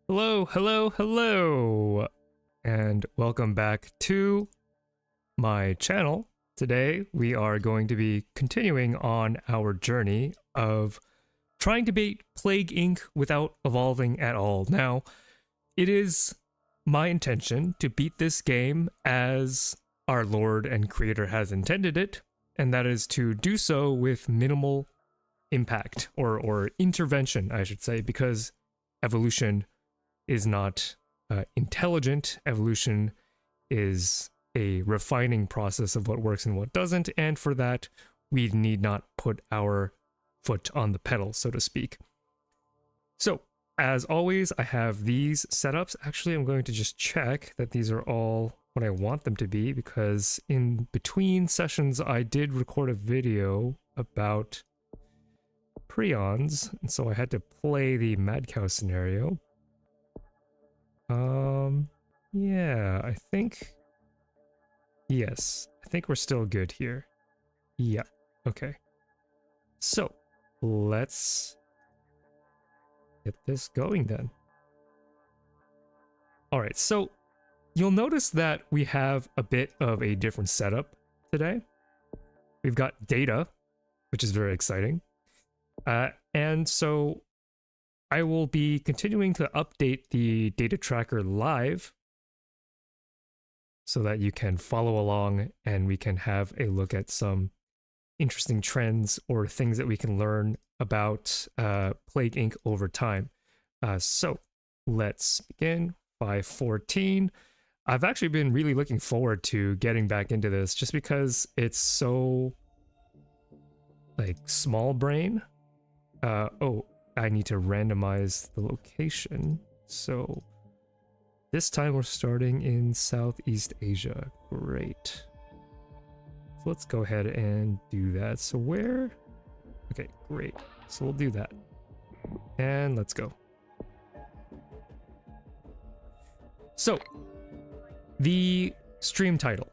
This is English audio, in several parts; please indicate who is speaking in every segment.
Speaker 1: Hello, hello, hello, and welcome back to my channel. Today, we are going to be continuing on our journey of trying to beat Plague Inc. without evolving at all. Now, it is my intention to beat this game as our Lord and Creator has intended it, and that is to do so with minimal impact, or intervention, I should say, because evolution is not intelligent. Evolution is a refining process of what works and what doesn't, and for that, we need not put our foot on the pedal, so to speak. So, as always, I have these setups. Actually, I'm going to just check that these are all what I want them to be, because in between sessions, I did record a video about prions, and so I had to play the mad cow scenario. Yeah, I think, yes, I think we're still good here. Yeah, okay. So, let's get this going then. Alright, so you'll notice that we have a bit of a different setup today. We've got data, which is very exciting. And so I will be continuing to update the data tracker live so that you can follow along and we can have a look at some interesting trends or things that we can learn about Plague Inc. over time. So let's begin. 5:14. I've actually been really looking forward to getting back into this just because it's so like small brain. Oh, I need to randomize the location. So this time we're starting in Southeast Asia. Great. So let's go ahead and do that. So where? Okay, great. So we'll do that. And let's go. So the stream title,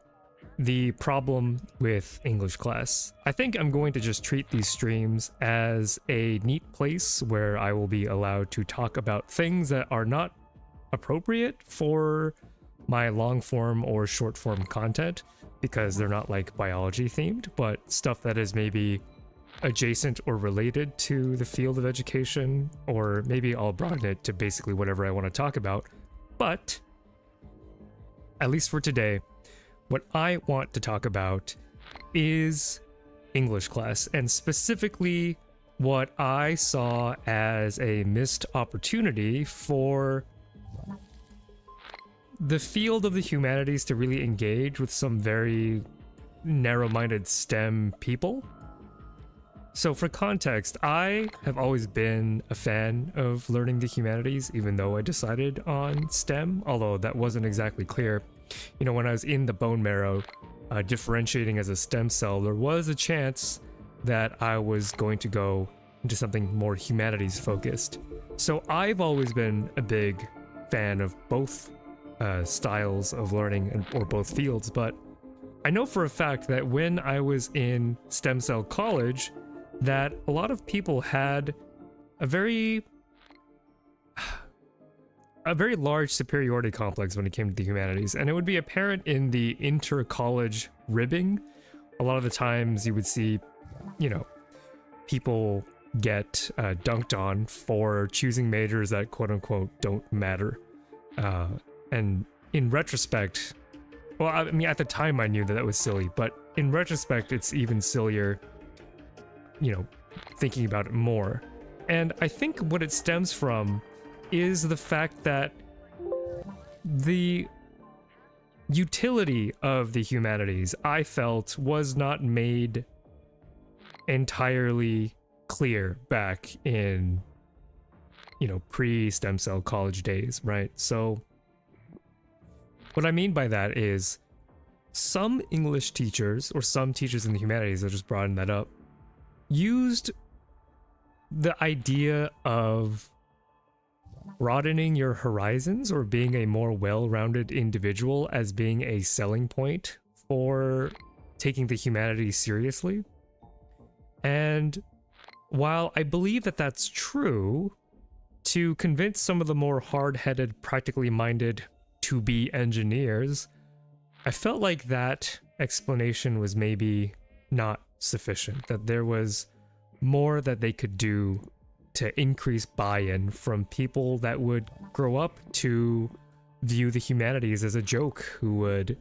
Speaker 1: the problem with English class. I think I'm going to just treat these streams as a neat place where I will be allowed to talk about things that are not appropriate for my long form or short form content, because they're not like biology themed, but stuff that is maybe adjacent or related to the field of education, or maybe I'll broaden it to basically whatever I want to talk about. But at least for today, what I want to talk about is English class, and specifically what I saw as a missed opportunity for the field of the humanities to really engage with some very narrow-minded STEM people. So for context, I have always been a fan of learning the humanities, even though I decided on STEM, although that wasn't exactly clear. You know, when I was in the bone marrow, differentiating as a stem cell, there was a chance that I was going to go into something more humanities focused. So I've always been a big fan of both styles of learning, or both fields, but I know for a fact that when I was in stem cell college, that a lot of people had a very large superiority complex when it came to the humanities, and it would be apparent in the inter-college ribbing. A lot of the times you would see, you know, people get dunked on for choosing majors that quote-unquote don't matter. And in retrospect, well, I mean, at the time I knew that was silly, but in retrospect, it's even sillier, you know, thinking about it more. And I think what it stems from is the fact that the utility of the humanities, I felt, was not made entirely clear back in, you know, pre-stem cell college days, right? So what I mean by that is some English teachers, or some teachers in the humanities, I'll just broaden that up, used the idea of broadening your horizons or being a more well-rounded individual as being a selling point for taking the humanities seriously. And while I believe that that's true, to convince some of the more hard-headed, practically minded to-be engineers, I felt like that explanation was maybe not sufficient, that there was more that they could do to increase buy-in from people that would grow up to view the humanities as a joke, who would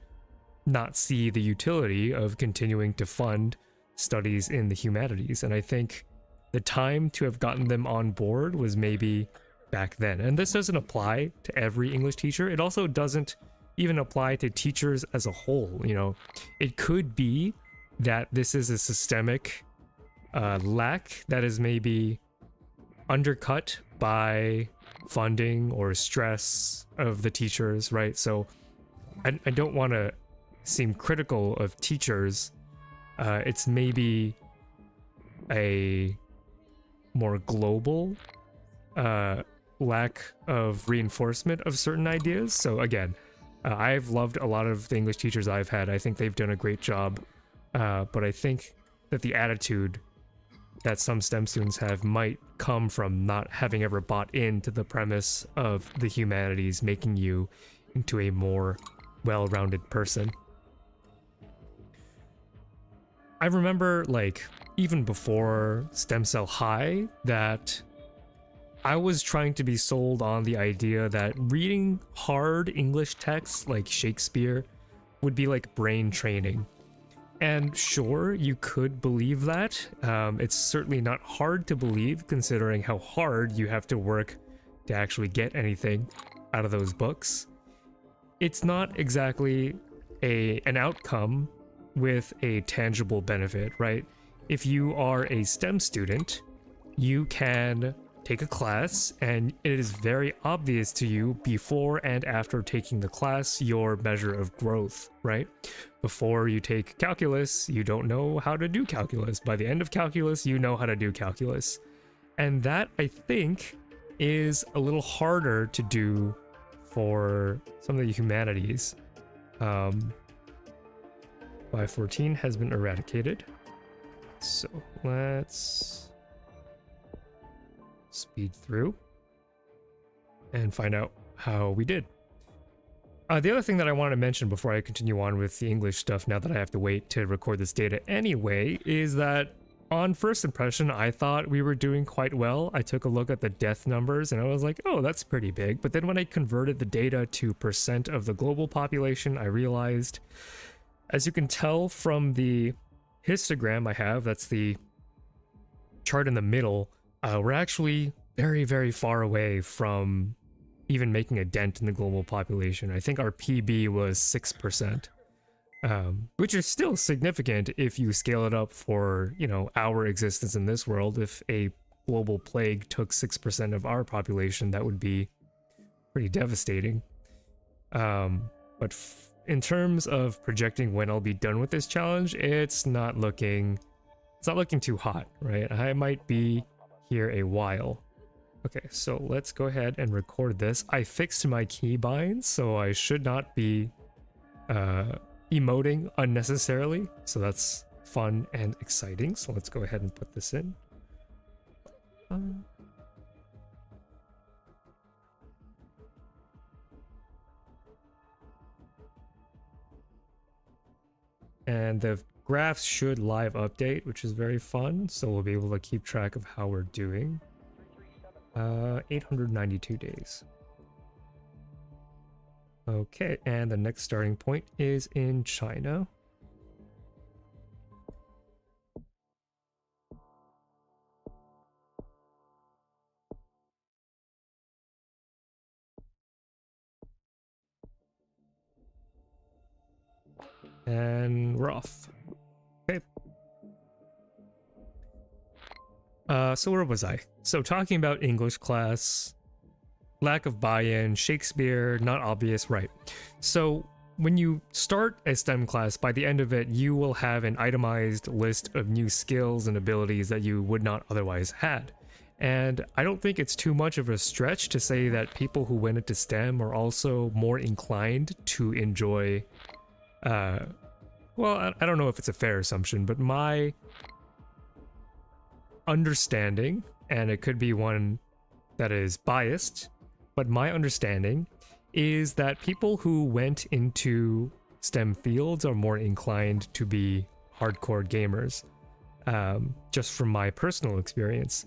Speaker 1: not see the utility of continuing to fund studies in the humanities. And I think the time to have gotten them on board was maybe back then. And this doesn't apply to every English teacher. It also doesn't even apply to teachers as a whole. You know, it could be that this is a systemic lack that is maybe undercut by funding or stress of the teachers, right? So I don't want to seem critical of teachers. It's maybe a more global lack of reinforcement of certain ideas. So again, I've loved a lot of the English teachers I've had. I think they've done a great job. But I think that the attitude that some STEM students have might come from not having ever bought into the premise of the humanities making you into a more well-rounded person. I remember, like, even before Stem Cell High, that I was trying to be sold on the idea that reading hard English texts like Shakespeare would be like brain training. And sure, you could believe that. It's certainly not hard to believe, considering how hard you have to work to actually get anything out of those books. It's not exactly an outcome with a tangible benefit, right? If you are a STEM student, you can take a class, and it is very obvious to you before and after taking the class your measure of growth, right? Before you take calculus, you don't know how to do calculus. By the end of calculus, you know how to do calculus. And that, I think, is a little harder to do for some of the humanities. 514 has been eradicated. So let's speed through and find out how we did. The other thing that I want to mention before I continue on with the English stuff, now that I have to wait to record this data anyway, is that on first impression, I thought we were doing quite well. I took a look at the death numbers and I was like, oh, that's pretty big. But then when I converted the data to % of the global population, I realized, as you can tell from the histogram I have, that's the chart in the middle, we're actually very, very far away from even making a dent in the global population. I think our PB was 6%, which is still significant if you scale it up for, you know, our existence in this world. If a global plague took 6% of our population, that would be pretty devastating. But in terms of projecting when I'll be done with this challenge, it's not looking too hot, right? I might be here a while. Okay, so let's go ahead and record this. I fixed my keybinds, so I should not be emoting unnecessarily. So that's fun and exciting. So let's go ahead and put this in. And the graphs should live update, which is very fun. So we'll be able to keep track of how we're doing. 892 days. Okay, and the next starting point is in China. And we're off. Okay. So where was I? So talking about English class, lack of buy-in, Shakespeare, not obvious, right? So when you start a STEM class, by the end of it, you will have an itemized list of new skills and abilities that you would not otherwise had. And I don't think it's too much of a stretch to say that people who went into STEM are also more inclined to enjoy, well, I don't know if it's a fair assumption, but my understanding, and it could be one that is biased, but my understanding is that people who went into STEM fields are more inclined to be hardcore gamers, just from my personal experience.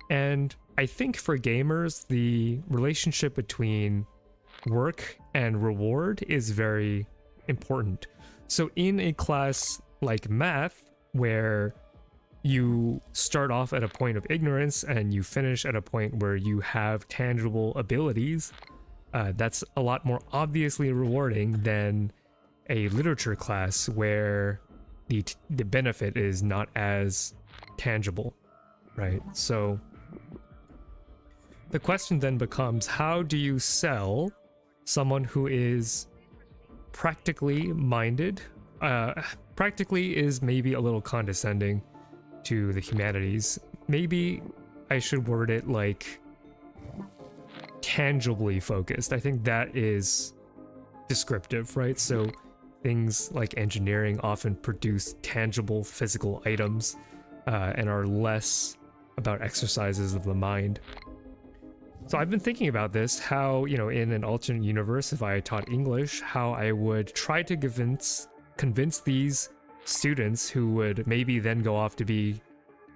Speaker 1: And I think for gamers, the relationship between work and reward is very important. So in a class like math, where you start off at a point of ignorance and you finish at a point where you have tangible abilities, that's a lot more obviously rewarding than a literature class where the benefit is not as tangible, right? So the question then becomes, how do you sell someone who is practically minded? Practically is maybe a little condescending to the humanities. Maybe I should word it like tangibly focused. I think that is descriptive, right? So things like engineering often produce tangible physical items and are less about exercises of the mind. So I've been thinking about this, how, you know, in an alternate universe, if I taught English, how I would try to convince these students who would maybe then go off to be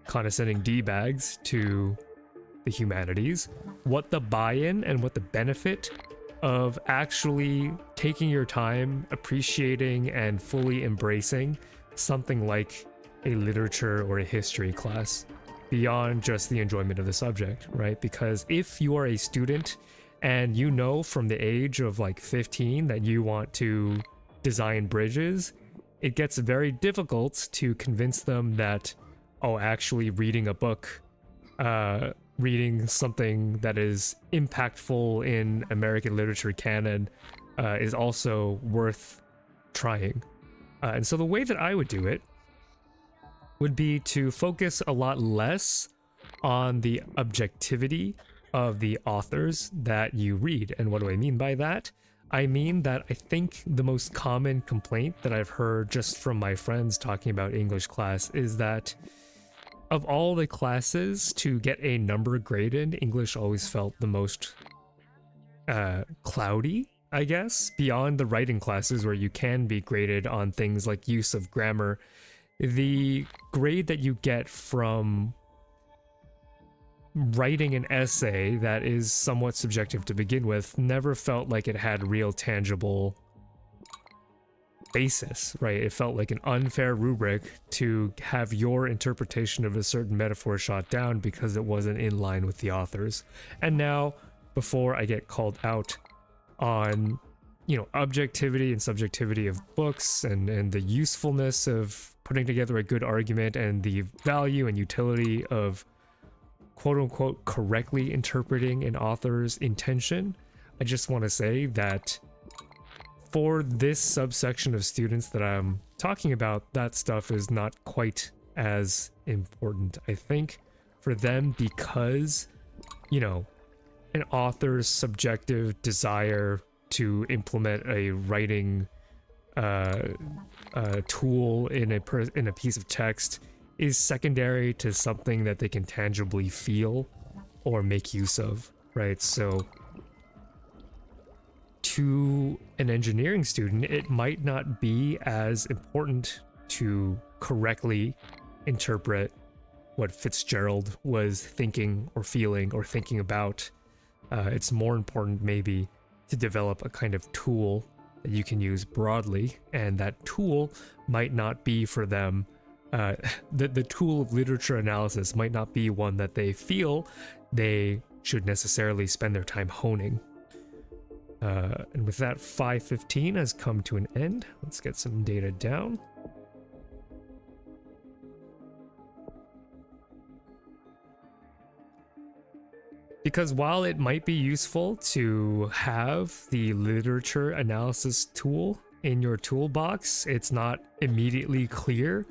Speaker 1: condescending D-bags to the humanities, what the buy-in and what the benefit of actually taking your time, appreciating and fully embracing something like a literature or a history class beyond just the enjoyment of the subject, right? Because if you are a student and you know from the age of like 15 that you want to design bridges, it gets very difficult to convince them that, oh, actually reading a book, reading something that is impactful in American literature canon is also worth trying. And so the way that I would do it would be to focus a lot less on the objectivity of the authors that you read. And what do I mean by that? I mean that I think the most common complaint that I've heard just from my friends talking about English class is that of all the classes to get a number graded, English always felt the most cloudy, I guess, beyond the writing classes where you can be graded on things like use of grammar. The grade that you get from writing an essay that is somewhat subjective to begin with never felt like it had real tangible basis, right? It felt like an unfair rubric to have your interpretation of a certain metaphor shot down because it wasn't in line with the authors. And now, before I get called out on, you know, objectivity and subjectivity of books and the usefulness of putting together a good argument and the value and utility of quote-unquote correctly interpreting an author's intention, I just want to say that for this subsection of students that I'm talking about, that stuff is not quite as important. I think for them, because, you know, an author's subjective desire to implement a writing tool in a piece of text is secondary to something that they can tangibly feel or make use of, right? So to an engineering student, it might not be as important to correctly interpret what Fitzgerald was thinking or feeling or thinking about. It's more important maybe to develop a kind of tool that you can use broadly, and that tool might not be for them. The tool of literature analysis might not be one that they feel they should necessarily spend their time honing. And with that, 5:15 has come to an end. Let's get some data down. Because while it might be useful to have the literature analysis tool in your toolbox, it's not immediately clear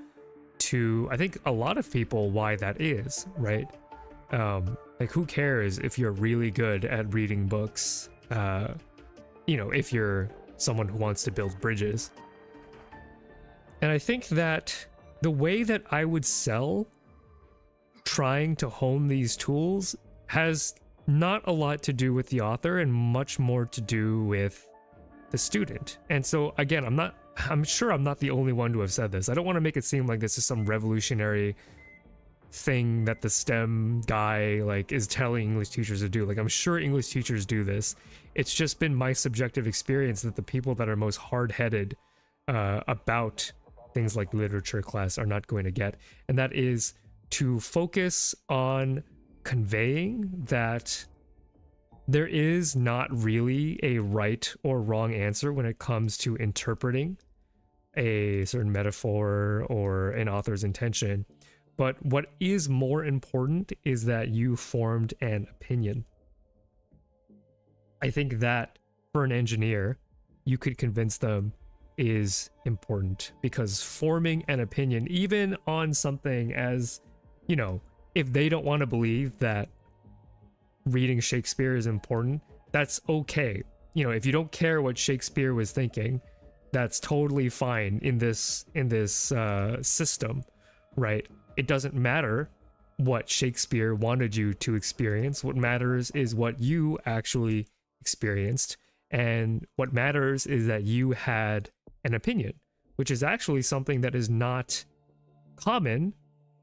Speaker 1: to, I think, a lot of people why that is, right? Like, who cares if you're really good at reading books, you know, if you're someone who wants to build bridges. And I think that the way that I would sell trying to hone these tools has not a lot to do with the author and much more to do with the student. And so again, I'm sure I'm not the only one to have said this. I don't want to make it seem like this is some revolutionary thing that the STEM guy like is telling English teachers to do. Like, I'm sure English teachers do this. It's just been my subjective experience that the people that are most hard-headed about things like literature class are not going to get, and that is to focus on conveying that there is not really a right or wrong answer when it comes to interpreting a certain metaphor or an author's intention. But what is more important is that you formed an opinion. I think that for an engineer, you could convince them is important, because forming an opinion, even on something as, you know, if they don't want to believe that reading Shakespeare is important, that's okay. You know, if you don't care what Shakespeare was thinking, that's totally fine in this system, right? It doesn't matter what Shakespeare wanted you to experience. What matters is what you actually experienced, and what matters is that you had an opinion, which is actually something that is not common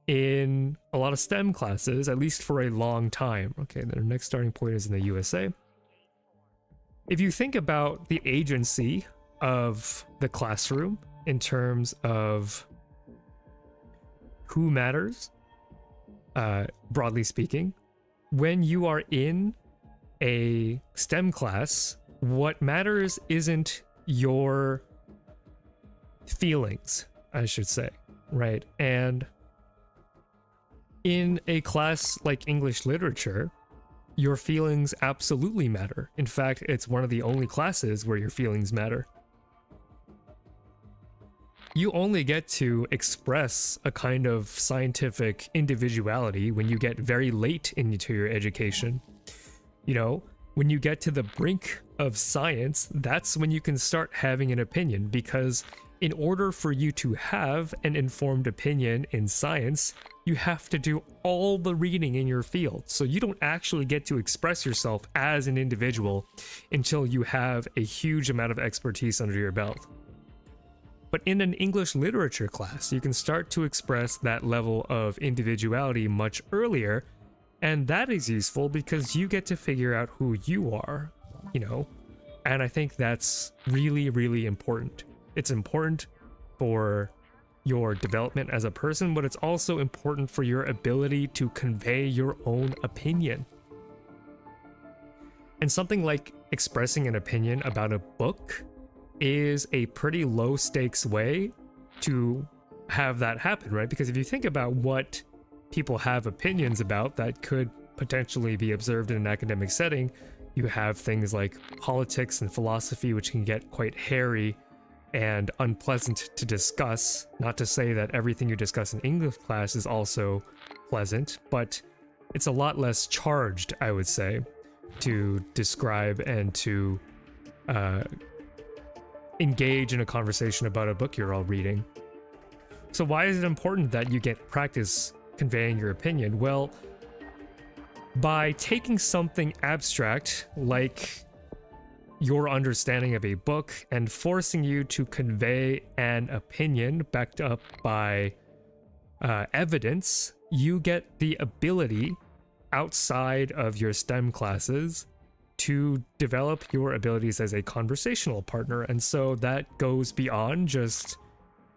Speaker 1: in a lot of STEM classes, at least for a long time. Okay, then our next starting point is in the USA. If you think about the agency of the classroom in terms of who matters, broadly speaking, when you are in a STEM class, what matters isn't your feelings, I should say, right? And in a class like English literature, your feelings absolutely matter. In fact, it's one of the only classes where your feelings matter. You only get to express a kind of scientific individuality when you get very late into your education. You know, when you get to the brink of science, that's when you can start having an opinion, because in order for you to have an informed opinion in science, you have to do all the reading in your field. So you don't actually get to express yourself as an individual until you have a huge amount of expertise under your belt. But in an English literature class, you can start to express that level of individuality much earlier, and that is useful because you get to figure out who you are, you know? And I think that's really, really important. It's important for your development as a person, but it's also important for your ability to convey your own opinion. And something like expressing an opinion about a book is a pretty low stakes way to have that happen, right? Because if you think about what people have opinions about that could potentially be observed in an academic setting, you have things like politics and philosophy, which can get quite hairy and unpleasant to discuss. Not to say that everything you discuss in English class is also pleasant, but it's a lot less charged, I would say, to describe and to engage in a conversation about a book you're all reading. So why is it important that you get practice conveying your opinion? Well, by taking something abstract like your understanding of a book and forcing you to convey an opinion backed up by evidence, you get the ability outside of your STEM classes to develop your abilities as a conversational partner. And so that goes beyond just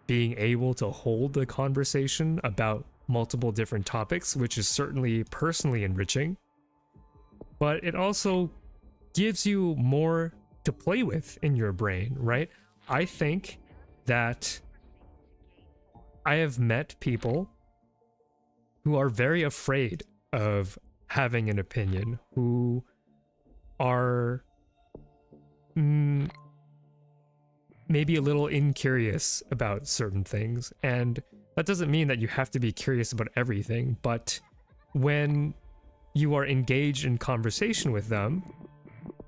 Speaker 1: being able to hold a conversation about multiple different topics, which is certainly personally enriching, but it also gives you more to play with in your brain, right? I think that I have met people who are very afraid of having an opinion, who are maybe a little incurious about certain things. And that doesn't mean that you have to be curious about everything, but when you are engaged in conversation with them,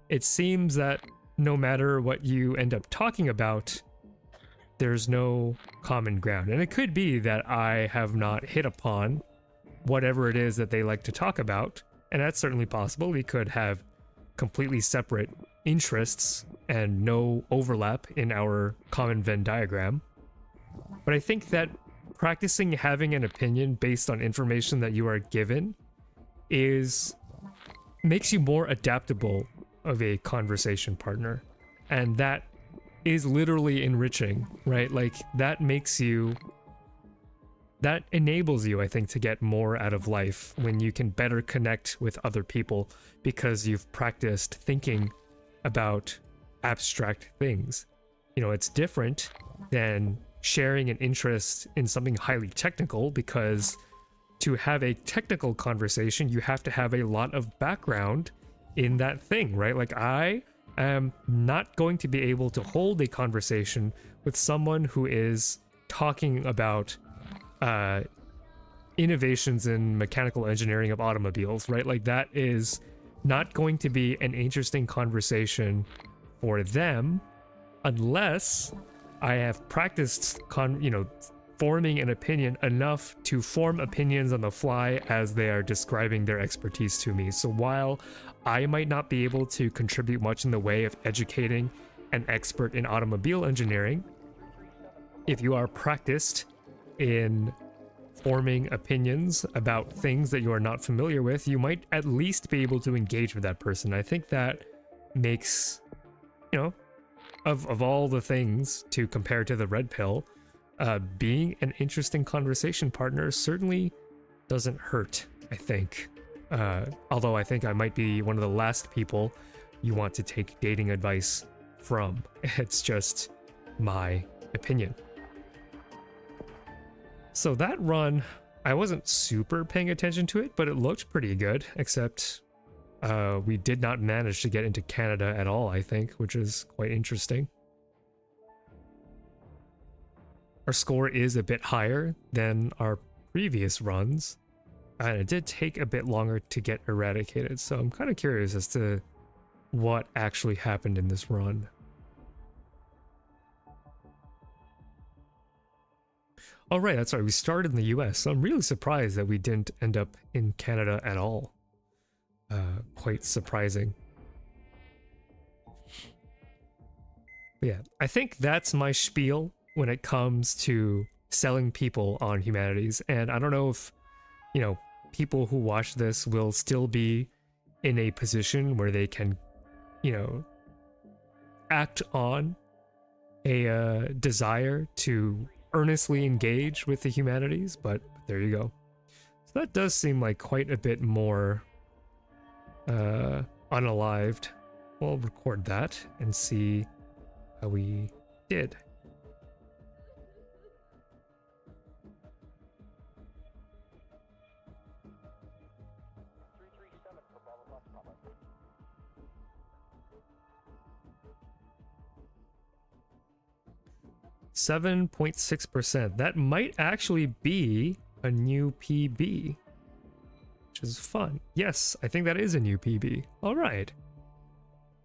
Speaker 1: it seems that no matter what you end up talking about, there's no common ground. And it could be that I have not hit upon whatever it is that they like to talk about, and that's certainly possible. We could have completely separate interests and no overlap in our common Venn diagram. But I think that practicing having an opinion based on information that you are given makes you more adaptable of a conversation partner. And that is literally enriching, right? Like that enables you, I think, to get more out of life when you can better connect with other people because you've practiced thinking about abstract things. You know, it's different than sharing an interest in something highly technical, because to have a technical conversation, you have to have a lot of background in that thing, right? Like I am not going to be able to hold a conversation with someone who is talking about innovations in mechanical engineering of automobiles, right? Like that is not going to be an interesting conversation for them unless I have practiced forming an opinion enough to form opinions on the fly as they are describing their expertise to me. So while I might not be able to contribute much in the way of educating an expert in automobile engineering, if you are practiced in forming opinions about things that you are not familiar with, you might at least be able to engage with that person. I think that makes, of all the things to compare to the red pill, being an interesting conversation partner certainly doesn't hurt, I think. Although I think I might be one of the last people you want to take dating advice from. It's just my opinion. So that run, I wasn't super paying attention to it, but it looked pretty good, except we did not manage to get into Canada at all, I think, which is quite interesting. Our score is a bit higher than our previous runs, and it did take a bit longer to get eradicated, so I'm kind of curious as to what actually happened in this run. Oh right, that's right, we started in the US, so I'm really surprised that we didn't end up in Canada at all. Quite surprising. But yeah, I think that's my spiel when it comes to selling people on humanities, and I don't know if, people who watch this will still be in a position where they can, act on a desire to earnestly engage with the humanities, but there you go. So that does seem like quite a bit more unalived. We'll record that and see how we did. .6%. That might actually be a new PB, which is fun. Yes, I think that is a new PB. All right.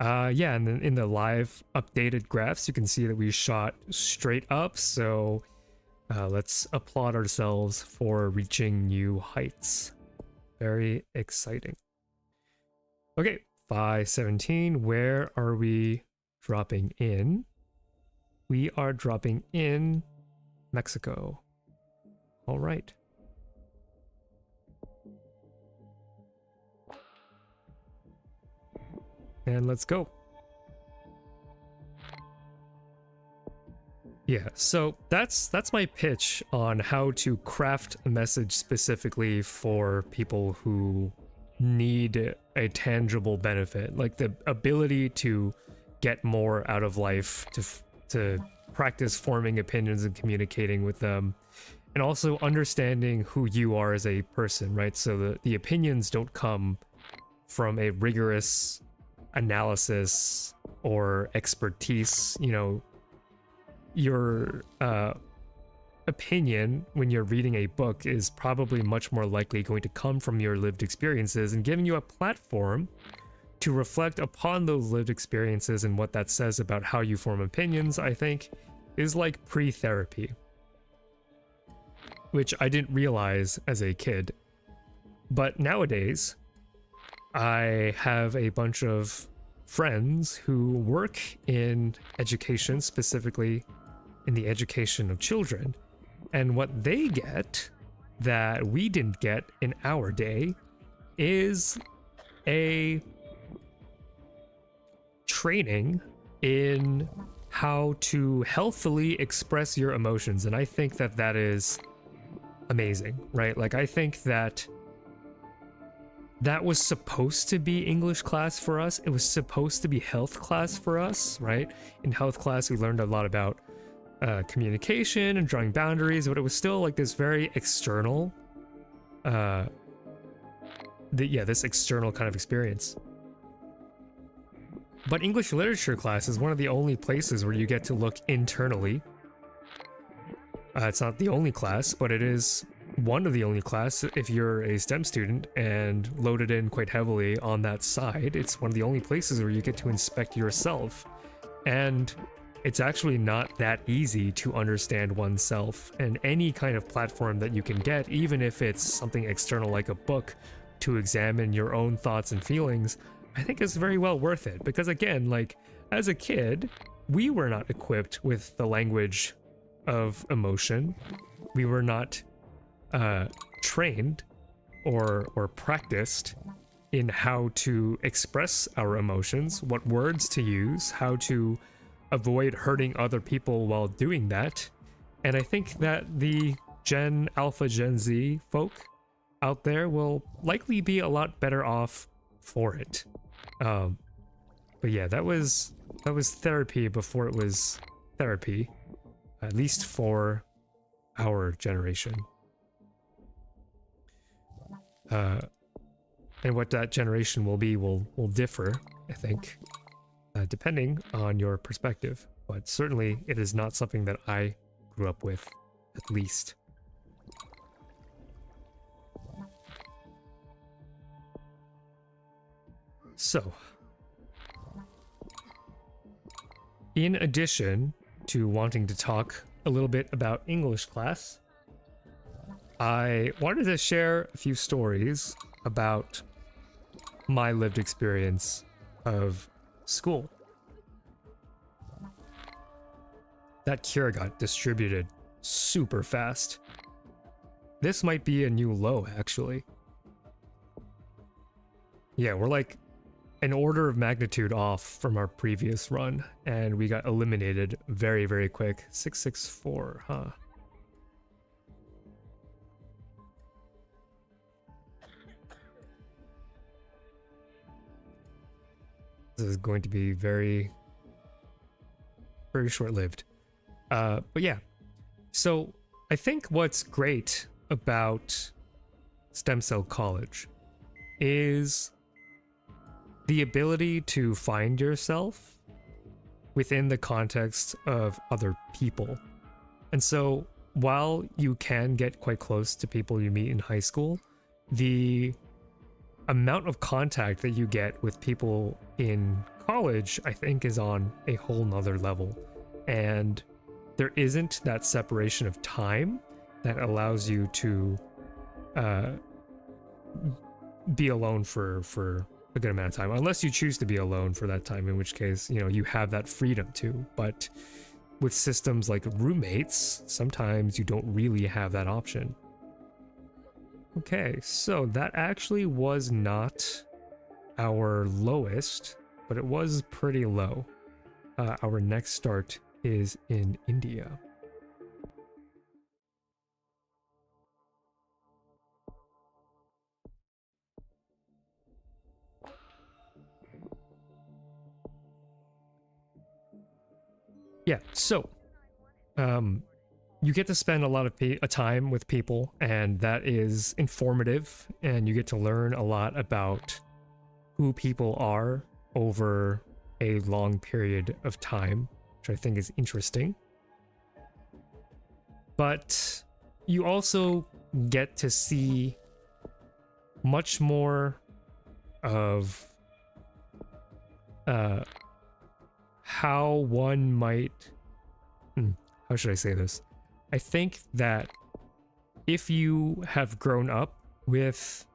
Speaker 1: Yeah, and then in the live updated graphs, you can see that we shot straight up. So let's applaud ourselves for reaching new heights. Very exciting. Okay, 517. Where are we dropping in? We are dropping in Mexico. All right. And let's go. Yeah, so that's my pitch on how to craft a message specifically for people who need a tangible benefit, like the ability to get more out of life, to practice forming opinions and communicating with them, and also understanding who you are as a person, right? So the opinions don't come from a rigorous analysis or expertise. Your opinion when you're reading a book is probably much more likely going to come from your lived experiences, and giving you a platform to reflect upon those lived experiences and what that says about how you form opinions, I think, is like pre-therapy. Which I didn't realize as a kid. But nowadays, I have a bunch of friends who work in education, specifically in the education of children. And what they get that we didn't get in our day is a training in how to healthily express your emotions. And I think that that is amazing, right? Like, I think that that was supposed to be English class for us. It was supposed to be health class for us, right? In health class, we learned a lot about communication and drawing boundaries, but it was still like this very external, this external kind of experience. But English literature class is one of the only places where you get to look internally. It's not the only class, but it is one of the only class if you're a STEM student and loaded in quite heavily on that side. It's one of the only places where you get to inspect yourself. And it's actually not that easy to understand oneself, and any kind of platform that you can get, even if it's something external like a book to examine your own thoughts and feelings, I think is very well worth it. Because again, like, as a kid, we were not equipped with the language of emotion. We were not trained or practiced in how to express our emotions, what words to use, how to avoid hurting other people while doing that. And I think that the Gen Alpha, Gen Z folk out there will likely be a lot better off for it. But yeah, that was therapy before it was therapy, at least for our generation. And what that generation will be will differ, I think, depending on your perspective. But certainly it is not something that I grew up with, at least. So, in addition to wanting to talk a little bit about English class, I wanted to share a few stories about my lived experience of school. That cure got distributed super fast. This might be a new low, actually. Yeah, we're like an order of magnitude off from our previous run, and we got eliminated very, very quick. 664, huh? This is going to be very, very short-lived. But yeah, so I think what's great about Stem Cell College is the ability to find yourself within the context of other people. And so while you can get quite close to people you meet in high school, the amount of contact that you get with people in college, I think, is on a whole nother level. And there isn't that separation of time that allows you to be alone for a good amount of time, unless you choose to be alone for that time, in which case, you know, you have that freedom to. But with systems like roommates, sometimes you don't really have that option. Okay, so that actually was not our lowest, but it was pretty low. Our next start is in India. Yeah, so you get to spend a lot of time with people, and that is informative, and you get to learn a lot about who people are over a long period of time, which I think is interesting. But you also get to see much more of how one might... how should I say this? I think that if you have grown up with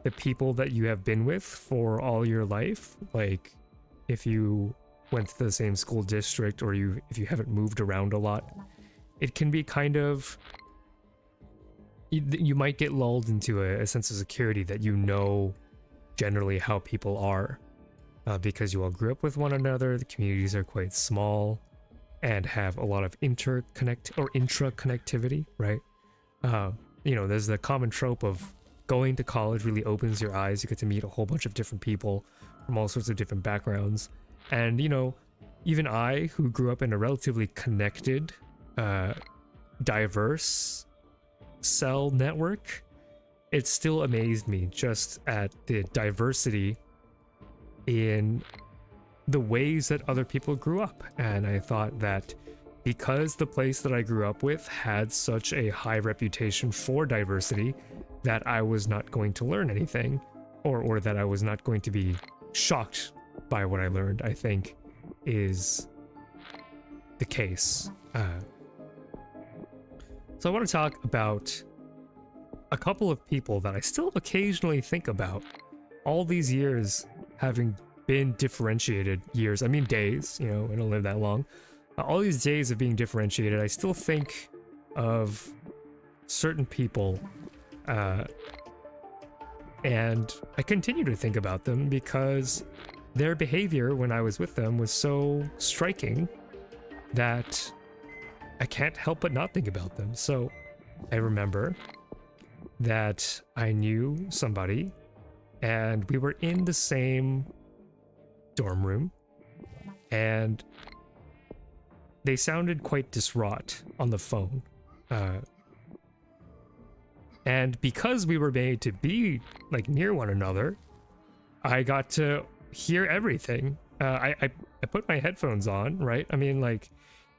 Speaker 1: the people that you have been with for all your life, like if you went to the same school district or if you haven't moved around a lot, it can be kind of, you might get lulled into a sense of security that you know generally how people are, because you all grew up with one another. The communities are quite small and have a lot of intra-connectivity, right? There's the common trope of going to college really opens your eyes. You get to meet a whole bunch of different people from all sorts of different backgrounds. And, even I, who grew up in a relatively connected, diverse cell network, it still amazed me just at the diversity in the ways that other people grew up. And I thought that because the place that I grew up with had such a high reputation for diversity, that I was not going to learn anything, or that I was not going to be shocked by what I learned, I think is the case. So I want to talk about a couple of people that I still occasionally think about, all these years having been differentiated. Years, I mean days, I don't live that long. All these days of being differentiated, I still think of certain people, and I continue to think about them because their behavior when I was with them was so striking that I can't help but not think about them. So I remember that I knew somebody and we were in the same dorm room, and they sounded quite distraught on the phone. And because we were made to be like near one another, I got to hear everything. I put my headphones on, right? I mean, like,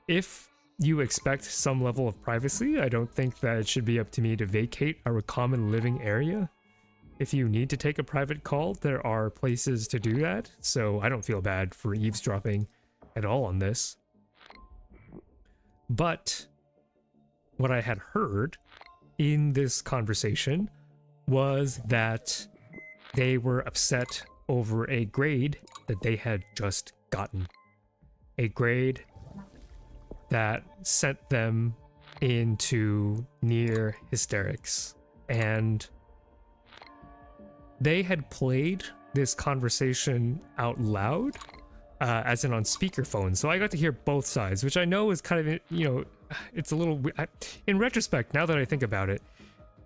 Speaker 1: if you expect some level of privacy, I don't think that it should be up to me to vacate our common living area. If you need to take a private call, there are places to do that, so I don't feel bad for eavesdropping at all on this. But what I had heard in this conversation was that they were upset over a grade that they had just gotten. A grade that sent them into near hysterics. And they had played this conversation out loud, as in on speakerphone. So I got to hear both sides, which I know is kind of, it's a little, in retrospect, now that I think about it,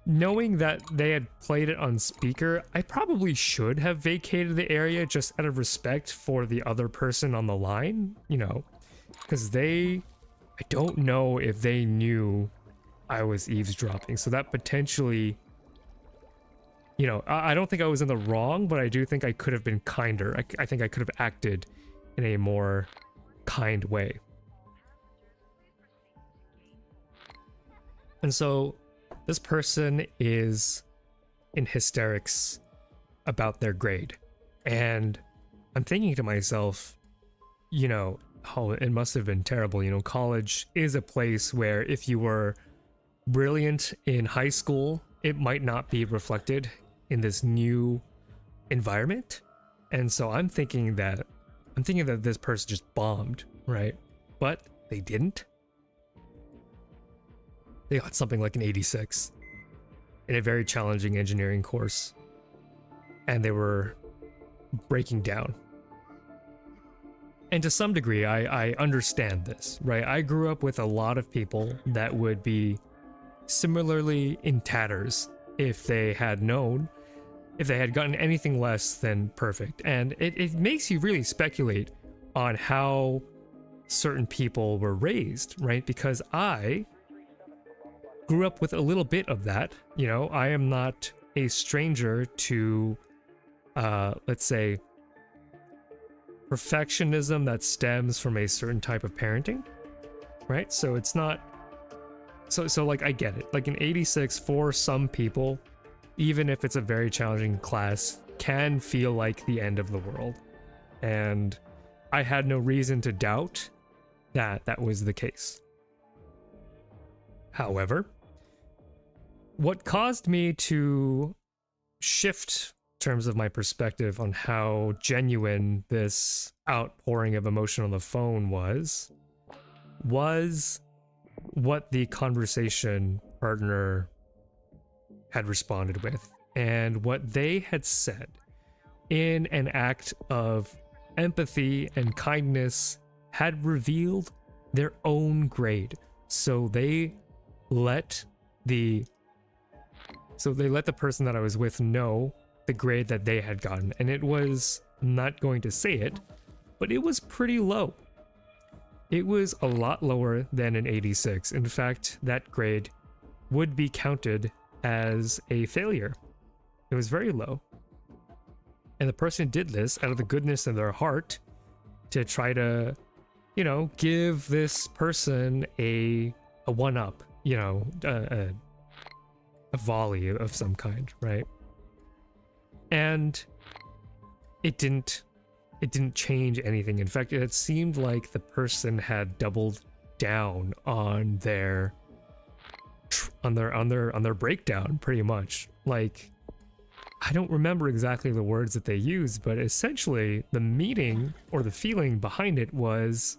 Speaker 1: knowing that they had played it on speaker, I probably should have vacated the area just out of respect for the other person on the line, because I don't know if they knew I was eavesdropping. So that potentially, I don't think I was in the wrong, but I do think I could have been kinder. I think I could have acted in a more kind way. And so this person is in hysterics about their grade. And I'm thinking to myself, oh, it must have been terrible. College is a place where if you were brilliant in high school, it might not be reflected in this new environment. And so I'm thinking that this person just bombed, right? But they didn't. They got something like an 86 in a very challenging engineering course, and they were breaking down. And to some degree, I understand this, right? I grew up with a lot of people that would be similarly in tatters if they had gotten anything less than perfect. And it makes you really speculate on how certain people were raised, right? Because I grew up with a little bit of that. I am not a stranger to, let's say, perfectionism that stems from a certain type of parenting, right? So it's not, so like, I get it. Like an 86 for some people, even if it's a very challenging class, can feel like the end of the world. And I had no reason to doubt that that was the case. However, what caused me to shift in terms of my perspective on how genuine this outpouring of emotion on the phone was what the conversation partner had responded with, and what they had said in an act of empathy and kindness had revealed their own grade. So they let the person that I was with know the grade that they had gotten, and it was, I'm not going to say it, but it was pretty low. It was a lot lower than an 86. In fact, that grade would be counted as a failure. It was very low. And the person did this out of the goodness of their heart to try to, you know, give this person a one-up, you know, a volley of some kind, right? And it didn't change anything. In fact, it seemed like the person had doubled down on their breakdown, pretty much. Like, I don't remember exactly the words that they used, but essentially the meaning or the feeling behind it was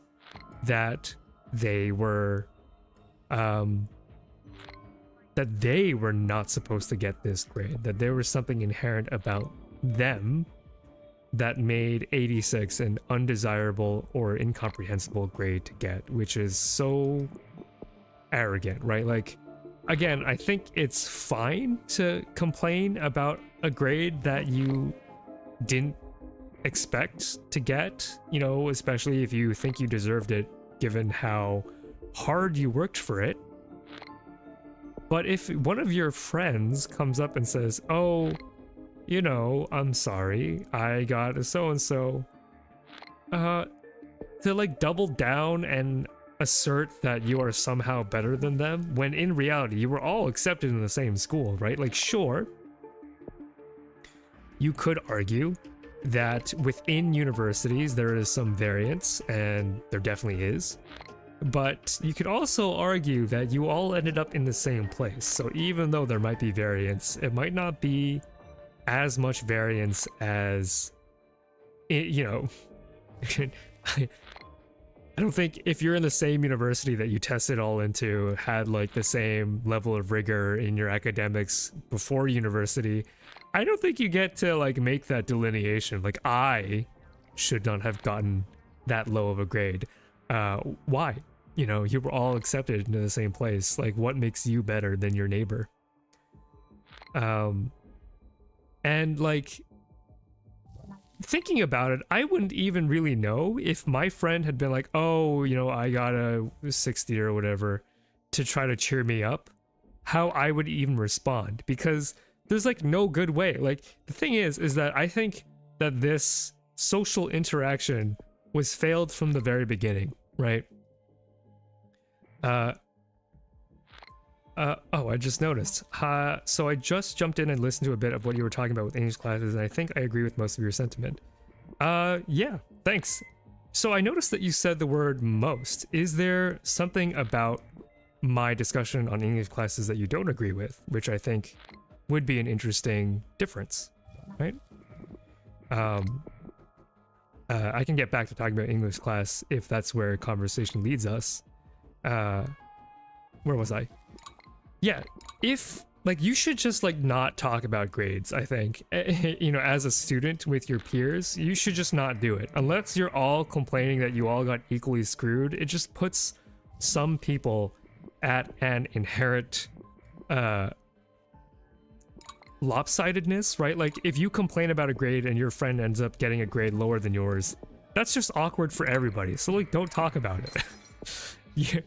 Speaker 1: that they were not supposed to get this grade, that there was something inherent about them that made 86 an undesirable or incomprehensible grade to get, which is so arrogant, right? Like, again, I think it's fine to complain about a grade that you didn't expect to get, you know, especially if you think you deserved it, given how hard you worked for it. But if one of your friends comes up and says, oh, you know, I'm sorry, I got a so-and-so, to like double down and assert that you are somehow better than them, when in reality you were all accepted in the same school, right? Like, sure, you could argue that within universities there is some variance, and there definitely is, but you could also argue that you all ended up in the same place. So even though there might be variance, it might not be as much variance as it, you know. I don't think if you're in the same university that you tested all into, had like the same level of rigor in your academics before university, I don't think you get to like make that delineation. Like, I should not have gotten that low of a grade. Why? You know, you were all accepted into the same place. Like, what makes you better than your neighbor? And like, thinking about it, I wouldn't even really know if my friend had been like, oh, you know, I got a 60 or whatever, to try to cheer me up, how I would even respond, because there's like no good way. Like, the thing is that I think that this social interaction was failed from the very beginning, right? Oh, I just noticed. So I just jumped in and listened to a bit of what you were talking about with English classes, and I think I agree with most of your sentiment. Yeah, thanks. So I noticed that you said the word most. Is there something about my discussion on English classes that you don't agree with, which I think would be an interesting difference, right? I can get back to talking about English class if that's where conversation leads us. Where was I? Yeah, if, like, you should just, like, not talk about grades, I think. You know, as a student with your peers, you should just not do it. Unless you're all complaining that you all got equally screwed, it just puts some people at an inherent, lopsidedness, right? Like, if you complain about a grade and your friend ends up getting a grade lower than yours, that's just awkward for everybody. So, like, don't talk about it. Yeah.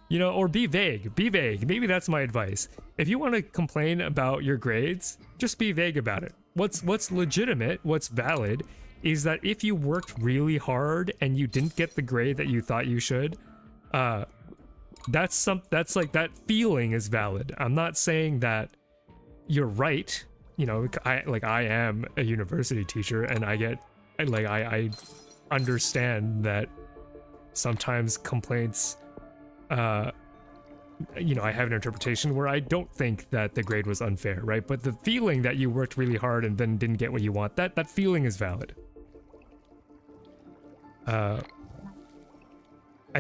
Speaker 1: You know, or be vague. Be vague. Maybe that's my advice. If you want to complain about your grades, just be vague about it. What's legitimate, what's valid, is that if you worked really hard and you didn't get the grade that you thought you should, that's like, that feeling is valid. I'm not saying that you're right. You know, I am a university teacher, and I understand that sometimes complaints you know, I have an interpretation where I don't think that the grade was unfair, right? But the feeling that you worked really hard and then didn't get what you want, that feeling is valid. I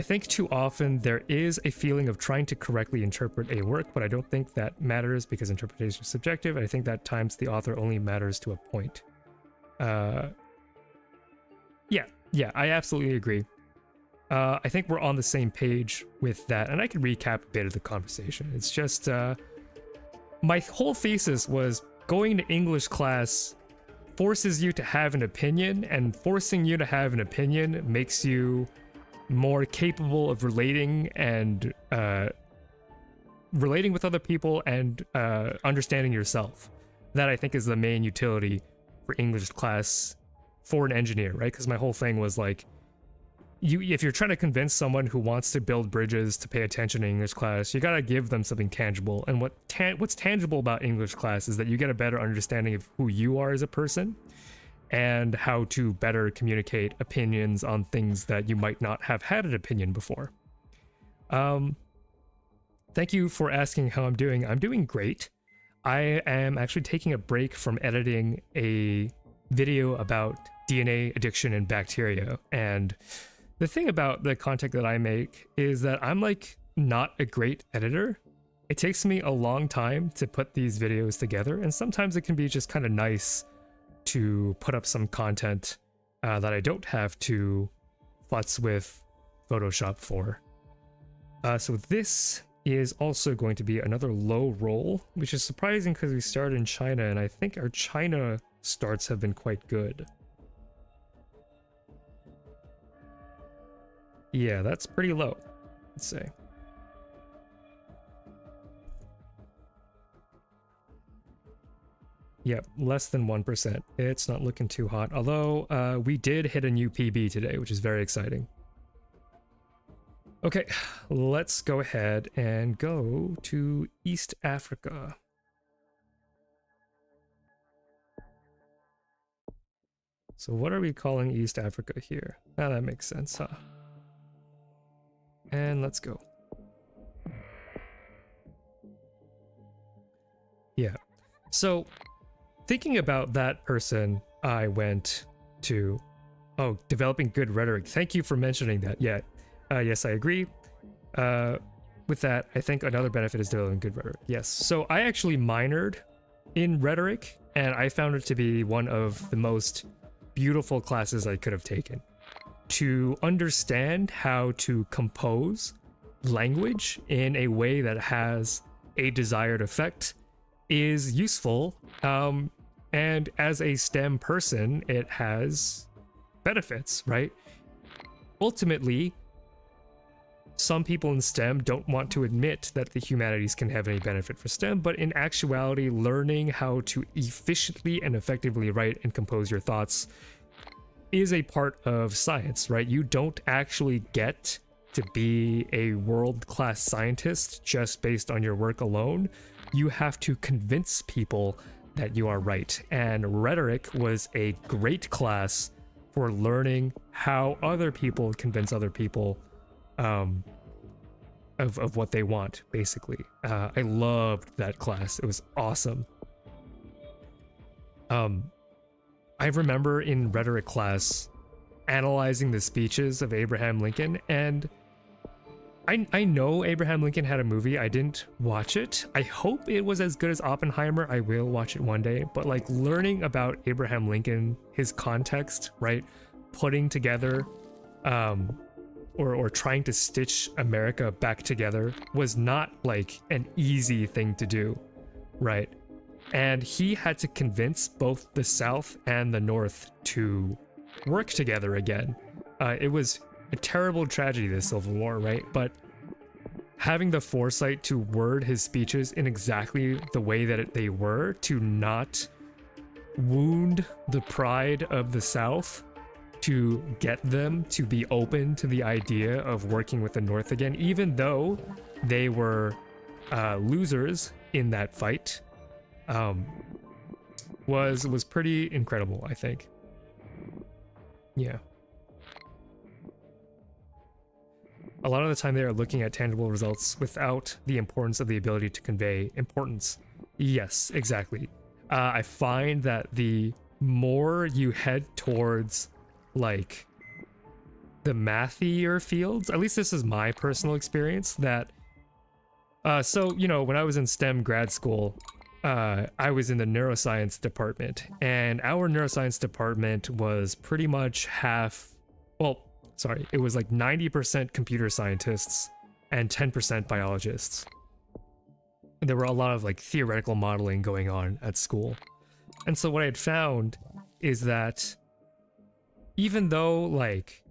Speaker 1: think too often there is a feeling of trying to correctly interpret a work, but I don't think that matters because interpretation is subjective. I think that times the author only matters to a point. Yeah, I absolutely agree. I think we're on the same page with that, and I can recap a bit of the conversation. It's just, my whole thesis was going to English class forces you to have an opinion, and forcing you to have an opinion makes you more capable of relating and relating with other people and understanding yourself. That I think is the main utility for English class for an engineer, right? Because my whole thing was like, if you're trying to convince someone who wants to build bridges to pay attention in English class, you gotta give them something tangible. And what's tangible about English class is that you get a better understanding of who you are as a person and how to better communicate opinions on things that you might not have had an opinion before. Thank you for asking how I'm doing. I'm doing great. I am actually taking a break from editing a video about DNA addiction and bacteria, and the thing about the content that I make is that I'm like not a great editor. It takes me a long time to put these videos together, and sometimes it can be just kind of nice to put up some content that I don't have to futz with Photoshop for. So this is also going to be another low roll, which is surprising because we started in China, and I think our China starts have been quite good. Yeah, that's pretty low, let's say. Yep, less than 1%. It's not looking too hot, although we did hit a new PB today, which is very exciting. Okay, let's go ahead and go to East Africa. So what are we calling East Africa here? Ah, that makes sense, huh? And let's go. Yeah, so thinking about that person, I went to, oh, developing good rhetoric. Thank you for mentioning that. Yeah, yes, I agree. With that, I think another benefit is developing good rhetoric. Yes, so I actually minored in rhetoric, and I found it to be one of the most beautiful classes I could have taken. To understand how to compose language in a way that has a desired effect is useful, and as a STEM person, it has benefits, right? Ultimately, some people in STEM don't want to admit that the humanities can have any benefit for STEM, but in actuality, learning how to efficiently and effectively write and compose your thoughts is a part of science, right? You don't actually get to be a world-class scientist just based on your work alone. You have to convince people that you are right. And rhetoric was a great class for learning how other people convince other people of what they want, basically. I loved that class. It was awesome. I remember in rhetoric class analyzing the speeches of Abraham Lincoln, and I know Abraham Lincoln had a movie. I didn't watch it. I hope it was as good as Oppenheimer. I will watch it one day. But like learning about Abraham Lincoln, his context, right? Putting together or trying to stitch America back together was not like an easy thing to do, right? And he had to convince both the South and the North to work together again. It was a terrible tragedy, the Civil War, right? But having the foresight to word his speeches in exactly the way that they were, to not wound the pride of the South, to get them to be open to the idea of working with the North again, even though they were losers in that fight, was pretty incredible, I think. Yeah. A lot of the time they are looking at tangible results without the importance of the ability to convey importance. Yes, exactly. I find that the more you head towards like the mathier fields, at least this is my personal experience, that so you know, when I was in STEM grad school, I was in the neuroscience department, and our neuroscience department was pretty much it was like 90% computer scientists and 10% biologists. There were a lot of like theoretical modeling going on at school. And so what I had found is that even though like,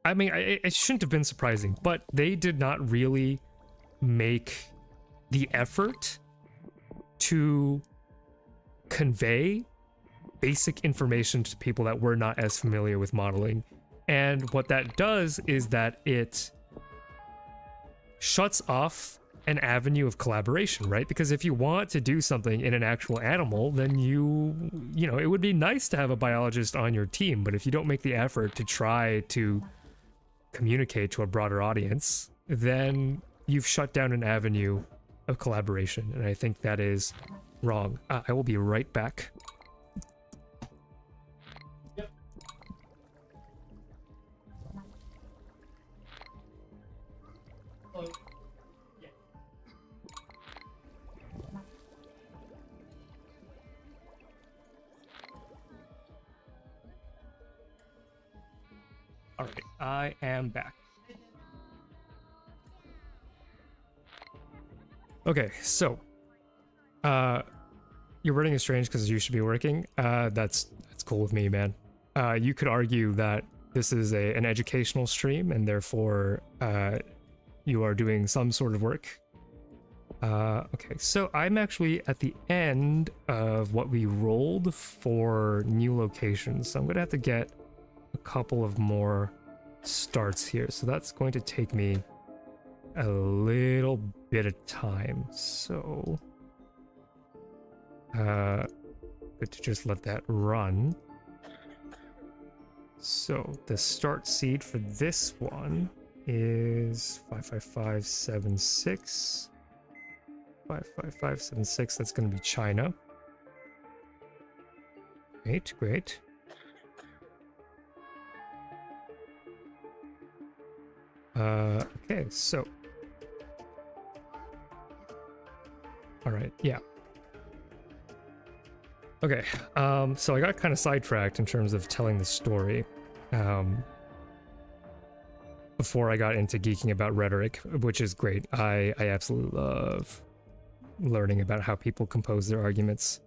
Speaker 1: I mean, it shouldn't have been surprising, but they did not really make the effort to convey basic information to people that were not as familiar with modeling. And what that does is that it shuts off an avenue of collaboration, right? Because if you want to do something in an actual animal, then you know, it would be nice to have a biologist on your team, but if you don't make the effort to try to communicate to a broader audience, then you've shut down an avenue of collaboration, and I think that is wrong. I will be right back.
Speaker 2: Yep. Oh, yeah.
Speaker 1: All right, I am back. Okay, so your wording is strange because you should be working. That's cool with me, man. You could argue that this is an educational stream, and therefore you are doing some sort of work. Okay, so I'm actually at the end of what we rolled for new locations, so I'm gonna have to get a couple of more starts here. So that's going to take me a little bit of time, so good to just let that run. So the start seed for this one is 55576. 55576, that's going to be China. Great. Okay, so all right, yeah. Okay, so I got kind of sidetracked in terms of telling the story before I got into geeking about rhetoric, which is great. I absolutely love learning about how people compose their arguments.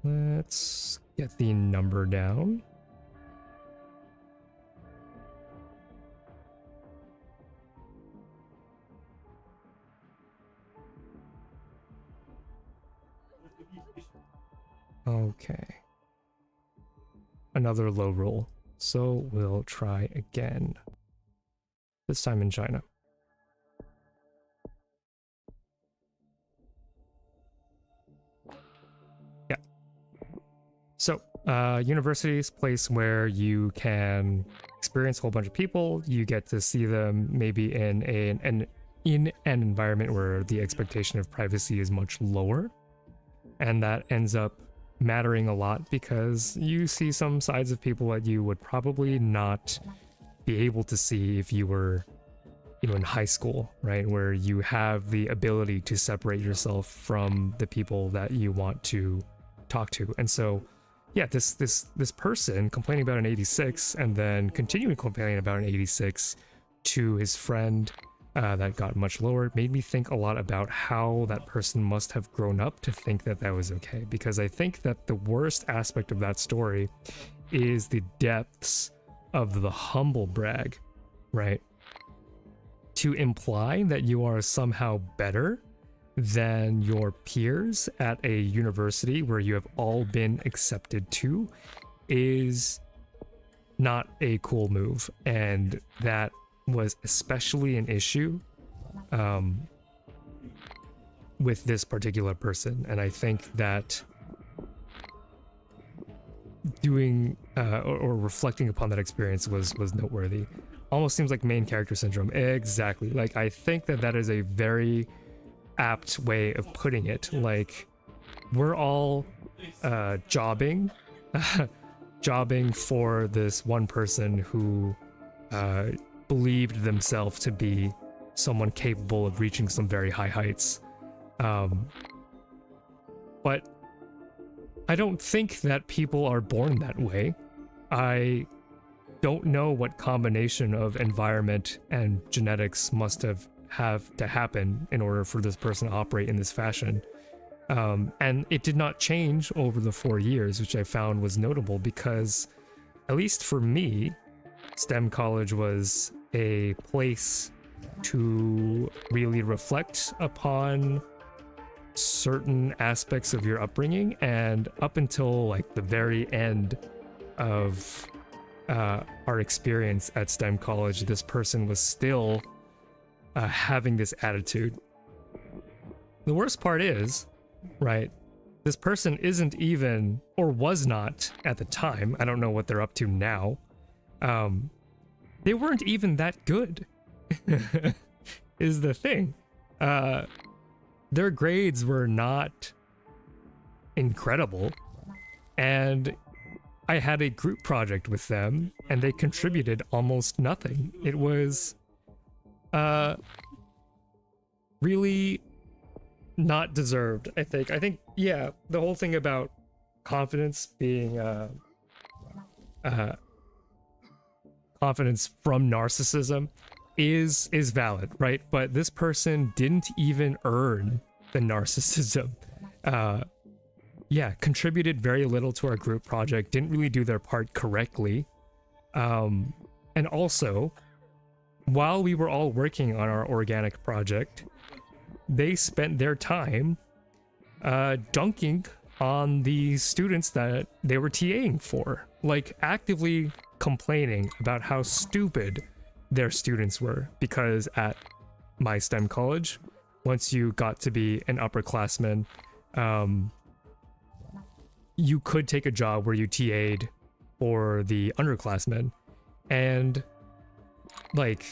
Speaker 1: Let's get the number down. Okay. Another low roll. So we'll try again. This time in China. Yeah. So, university is a place where you can experience a whole bunch of people. You get to see them maybe in an environment where the expectation of privacy is much lower. And that ends up mattering a lot because you see some sides of people that you would probably not be able to see if you were, you know, in high school, right? Where you have the ability to separate yourself from the people that you want to talk to. And so, yeah, this person complaining about an 86 and then continuing complaining about an 86 to his friend that got much lower made me think a lot about how that person must have grown up to think that that was okay. Because I think that the worst aspect of that story is the depths of the humble brag, right? To imply that you are somehow better than your peers at a university where you have all been accepted to is not a cool move. And that was especially an issue with this particular person. And I think that doing or reflecting upon that experience was noteworthy. Almost seems like main character syndrome. Exactly. Like, I think that that is a very apt way of putting it. Like, we're all jobbing jobbing for this one person who believed themselves to be someone capable of reaching some very high heights. But I don't think that people are born that way. I don't know what combination of environment and genetics must have to happen in order for this person to operate in this fashion. And it did not change over the 4 years, which I found was notable because, at least for me, STEM college was a place to really reflect upon certain aspects of your upbringing, and up until like the very end of our experience at STEM college, this person was still having this attitude. The worst part is, right, this person isn't even, or was not at the time, I don't know what they're up to now, they weren't even that good, is the thing. Their grades were not incredible, and I had a group project with them, and they contributed almost nothing. It was really not deserved, I think. I think, yeah, the whole thing about confidence being confidence from narcissism is valid, right? But this person didn't even earn the narcissism. Yeah, contributed very little to our group project, didn't really do their part correctly. And also, while we were all working on our organic project, they spent their time dunking on the students that they were TAing for, like actively complaining about how stupid their students were, because at my STEM college, once you got to be an upperclassman, you could take a job where you TA'd for the underclassmen, and like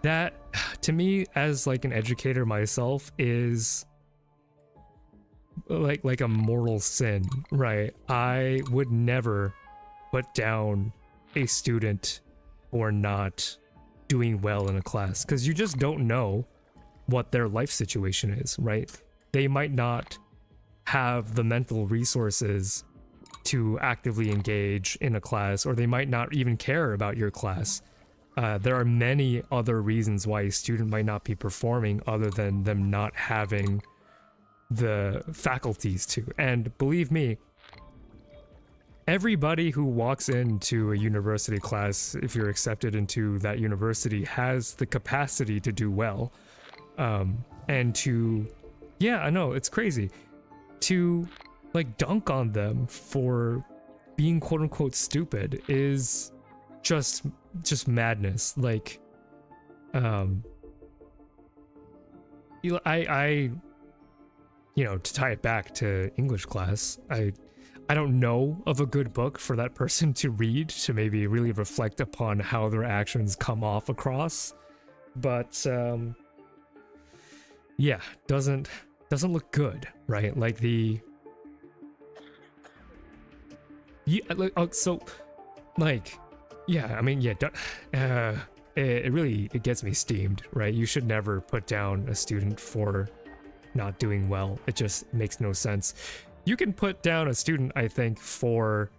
Speaker 1: that to me, as like an educator myself, is like a mortal sin, right? I would never put down a student for not doing well in a class, because you just don't know what their life situation is, right? They might not have the mental resources to actively engage in a class, or they might not even care about your class. There are many other reasons why a student might not be performing other than them not having the faculties to. And believe me, everybody who walks into a university class, if you're accepted into that university, has the capacity to do well. And to, yeah, I know, it's crazy. To like dunk on them for being quote unquote stupid is just madness. Like, I you know, to tie it back to English class, I don't know of a good book for that person to read to maybe really reflect upon how their actions come off across, but yeah, doesn't look good, right? Like the so like, yeah, I mean, yeah, it really gets me steamed, right? You should never put down a student for not doing well. It just makes no sense. You can put down a student, I think, for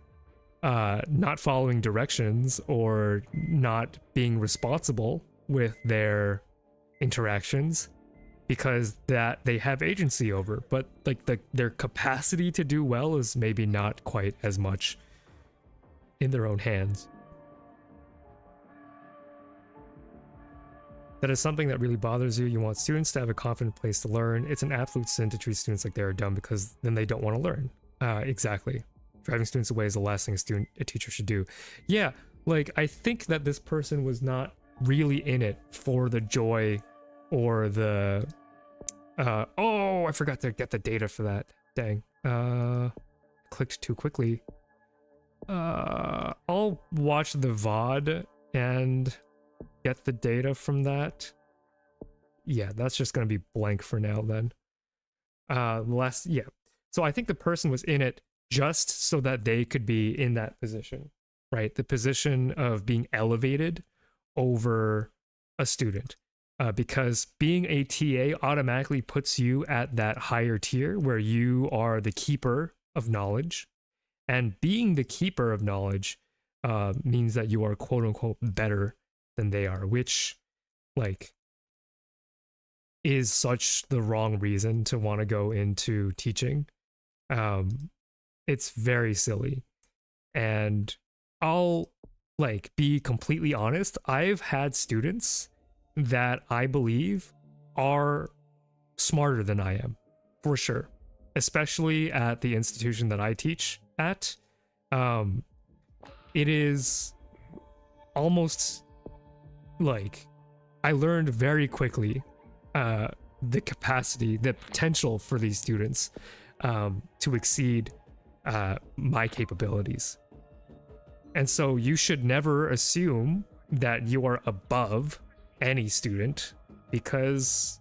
Speaker 1: not following directions or not being responsible with their interactions, because that they have agency over, but like their capacity to do well is maybe not quite as much in their own hands. That is something that really bothers you. You want students to have a confident place to learn. It's an absolute sin to treat students like they are dumb, because then they don't want to learn. Exactly. Driving students away is the last thing a teacher should do. Yeah, like I think that this person was not really in it for the joy or the oh, I forgot to get the data for that. Dang. Clicked too quickly. I'll watch the VOD and get the data from that. Yeah, that's just gonna be blank for now then. Yeah. So I think the person was in it just so that they could be in that position, right? The position of being elevated over a student. Because being a TA automatically puts you at that higher tier where you are the keeper of knowledge. And being the keeper of knowledge means that you are quote unquote better than they are, which, like, is such the wrong reason to want to go into teaching. It's very silly. And I'll, like, be completely honest. I've had students that I believe are smarter than I am, for sure, especially at the institution that I teach at. It is almost like I learned very quickly the capacity, the potential for these students to exceed my capabilities. And so you should never assume that you are above any student, because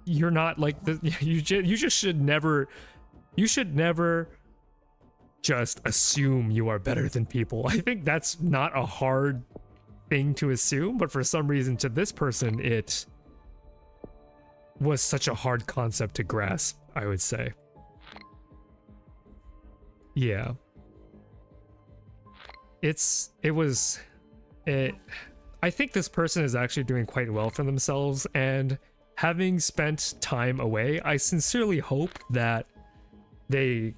Speaker 1: you're not like the you just should never just assume you are better than people. I think that's not a hard thing to assume, but for some reason to this person it was such a hard concept to grasp, I would say. Yeah. I think this person is actually doing quite well for themselves, and having spent time away, I sincerely hope that they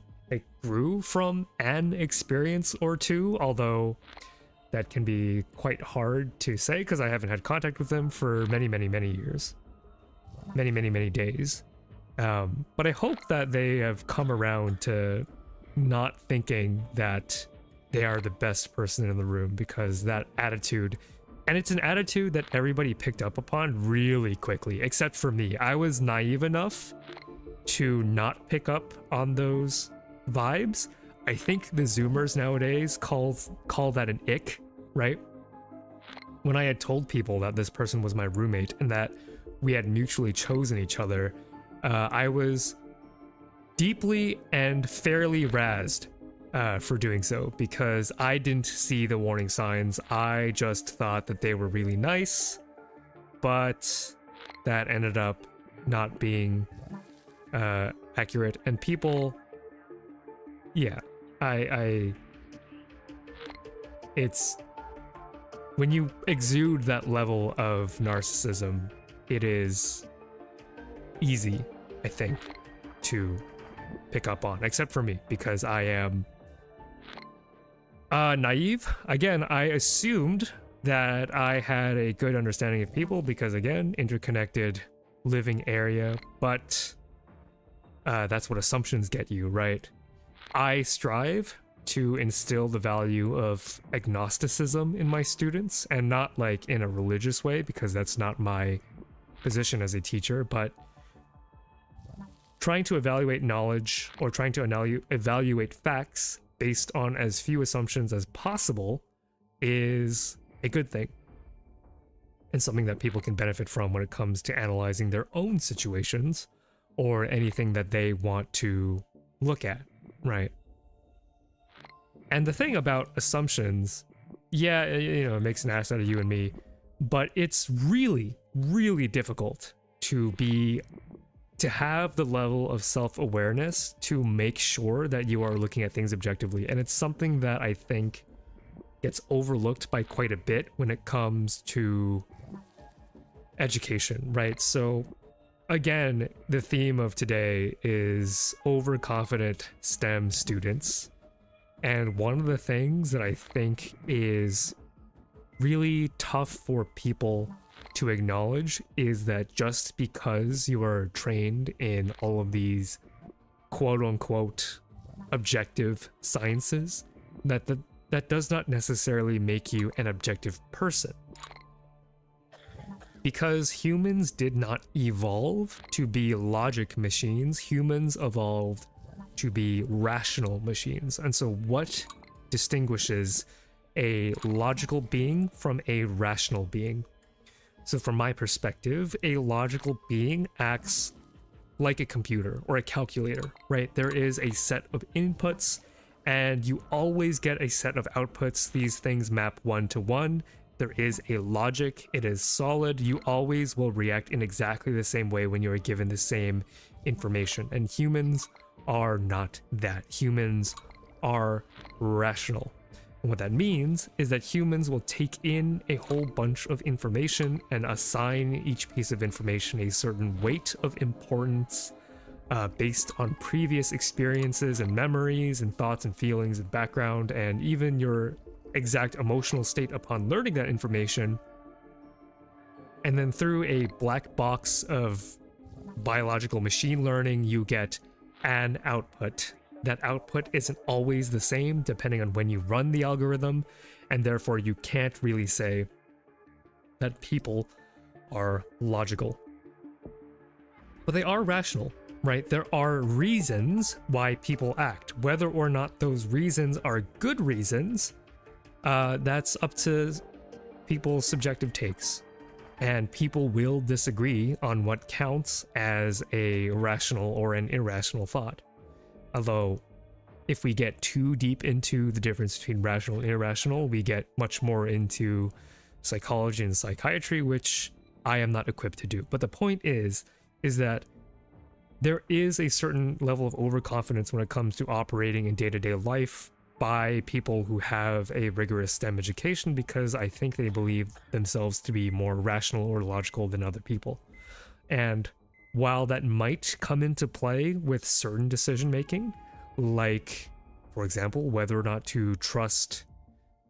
Speaker 1: grew from an experience or two, although that can be quite hard to say because I haven't had contact with them for many years. Many days. But I hope that they have come around to not thinking that they are the best person in the room, because that attitude, and it's an attitude that everybody picked up upon really quickly, except for me. I was naive enough to not pick up on those vibes. I think the Zoomers nowadays call that an ick, right? When I had told people that this person was my roommate and that we had mutually chosen each other, I was deeply and fairly razzed for doing so, because I didn't see the warning signs. I just thought that they were really nice, but that ended up not being accurate. And people, yeah, it's when you exude that level of narcissism, it is easy, I think, to pick up on, except for me, because I am naive. Again, I assumed that I had a good understanding of people because, again, interconnected living area, but that's what assumptions get you, right? I strive to instill the value of agnosticism in my students, and not like in a religious way, because that's not my position as a teacher, but trying to evaluate knowledge, or trying to evaluate facts based on as few assumptions as possible, is a good thing, and something that people can benefit from when it comes to analyzing their own situations or anything that they want to look at, right? And the thing about assumptions, yeah, you know, it makes an ass out of you and me, but it's really difficult to have the level of self-awareness to make sure that you are looking at things objectively. And it's something that I think gets overlooked by quite a bit when it comes to education, right? So again, the theme of today is overconfident STEM students. And one of the things that I think is really tough for people to acknowledge is that just because you are trained in all of these quote-unquote objective sciences, that does not necessarily make you an objective person. Because humans did not evolve to be logic machines, humans evolved to be rational machines. And so what distinguishes a logical being from a rational being? So from my perspective, a logical being acts like a computer or a calculator, right? There is a set of inputs and you always get a set of outputs. These things map one to one. There is a logic, it is solid. You always will react in exactly the same way when you are given the same information. And humans are not that. Humans are rational. And what that means is that humans will take in a whole bunch of information and assign each piece of information a certain weight of importance based on previous experiences and memories and thoughts and feelings and background and even your exact emotional state upon learning that information. And then through a black box of biological machine learning, you get an output. That output isn't always the same depending on when you run the algorithm, and therefore you can't really say that people are logical. But they are rational, right? There are reasons why people act. Whether or not those reasons are good reasons, that's up to people's subjective takes. And people will disagree on what counts as a rational or an irrational thought. Although, if we get too deep into the difference between rational and irrational, we get much more into psychology and psychiatry, which I am not equipped to do. But the point is that there is a certain level of overconfidence when it comes to operating in day-to-day life by people who have a rigorous STEM education, because I think they believe themselves to be more rational or logical than other people. And while that might come into play with certain decision making, like, for example, whether or not to trust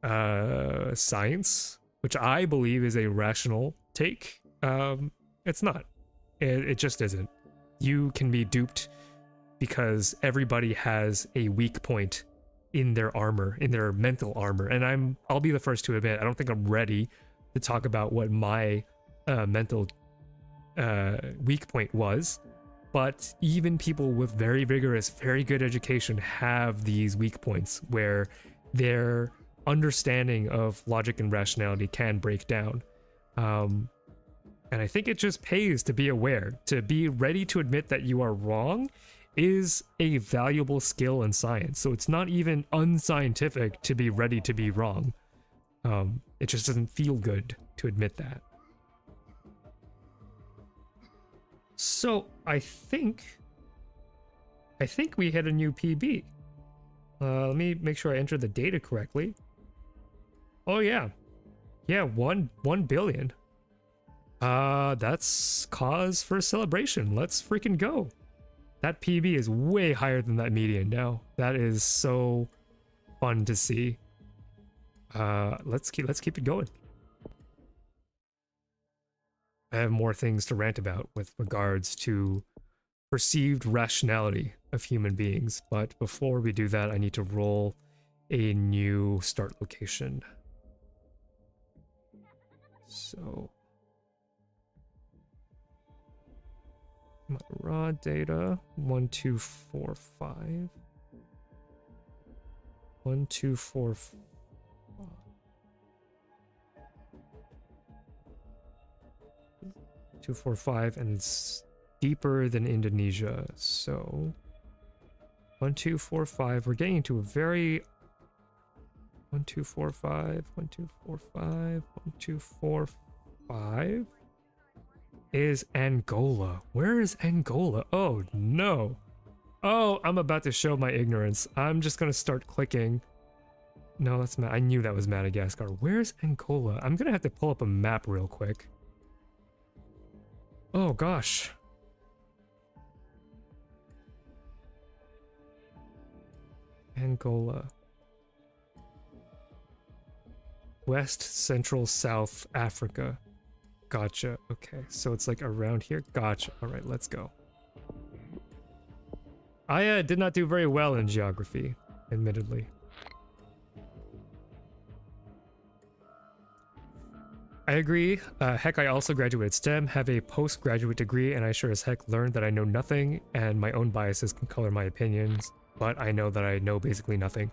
Speaker 1: science, which I believe is a rational take, it's not. It just isn't. You can be duped because everybody has a weak point in their armor, in their mental armor. And I'll be the first to admit, I don't think I'm ready to talk about what my mental weak point was, but even people with very vigorous, very good education have these weak points where their understanding of logic and rationality can break down. And I think it just pays to be aware. To be ready to admit that you are wrong is a valuable skill in science. So it's not even unscientific to be ready to be wrong. It just doesn't feel good to admit that. So I think we hit a new PB. Let me make sure I enter the data correctly. Oh yeah. Yeah, 1 billion. That's cause for celebration. Let's freaking go. That PB is way higher than that median now. That is so fun to see. Let's keep it going. I have more things to rant about with regards to perceived rationality of human beings, but before we do that, I need to roll a new start location. So, my raw data 1245 1245. 245, and it's deeper than Indonesia. So 1245. We're getting into a very 1245, 1245, 1245 is Angola. Where is Angola? Oh no. Oh, I'm about to show my ignorance. I'm just gonna start clicking. No, that's I knew that was Madagascar. Where's Angola? I'm gonna have to pull up a map real quick. Oh gosh. Angola. West, Central, South Africa. Gotcha. Okay, so it's like around here. Gotcha. All right, let's go. I did not do very well in geography, admittedly. I agree. Heck, I also graduated STEM, have a postgraduate degree, and I sure as heck learned that I know nothing, and my own biases can color my opinions, but I know that I know basically nothing.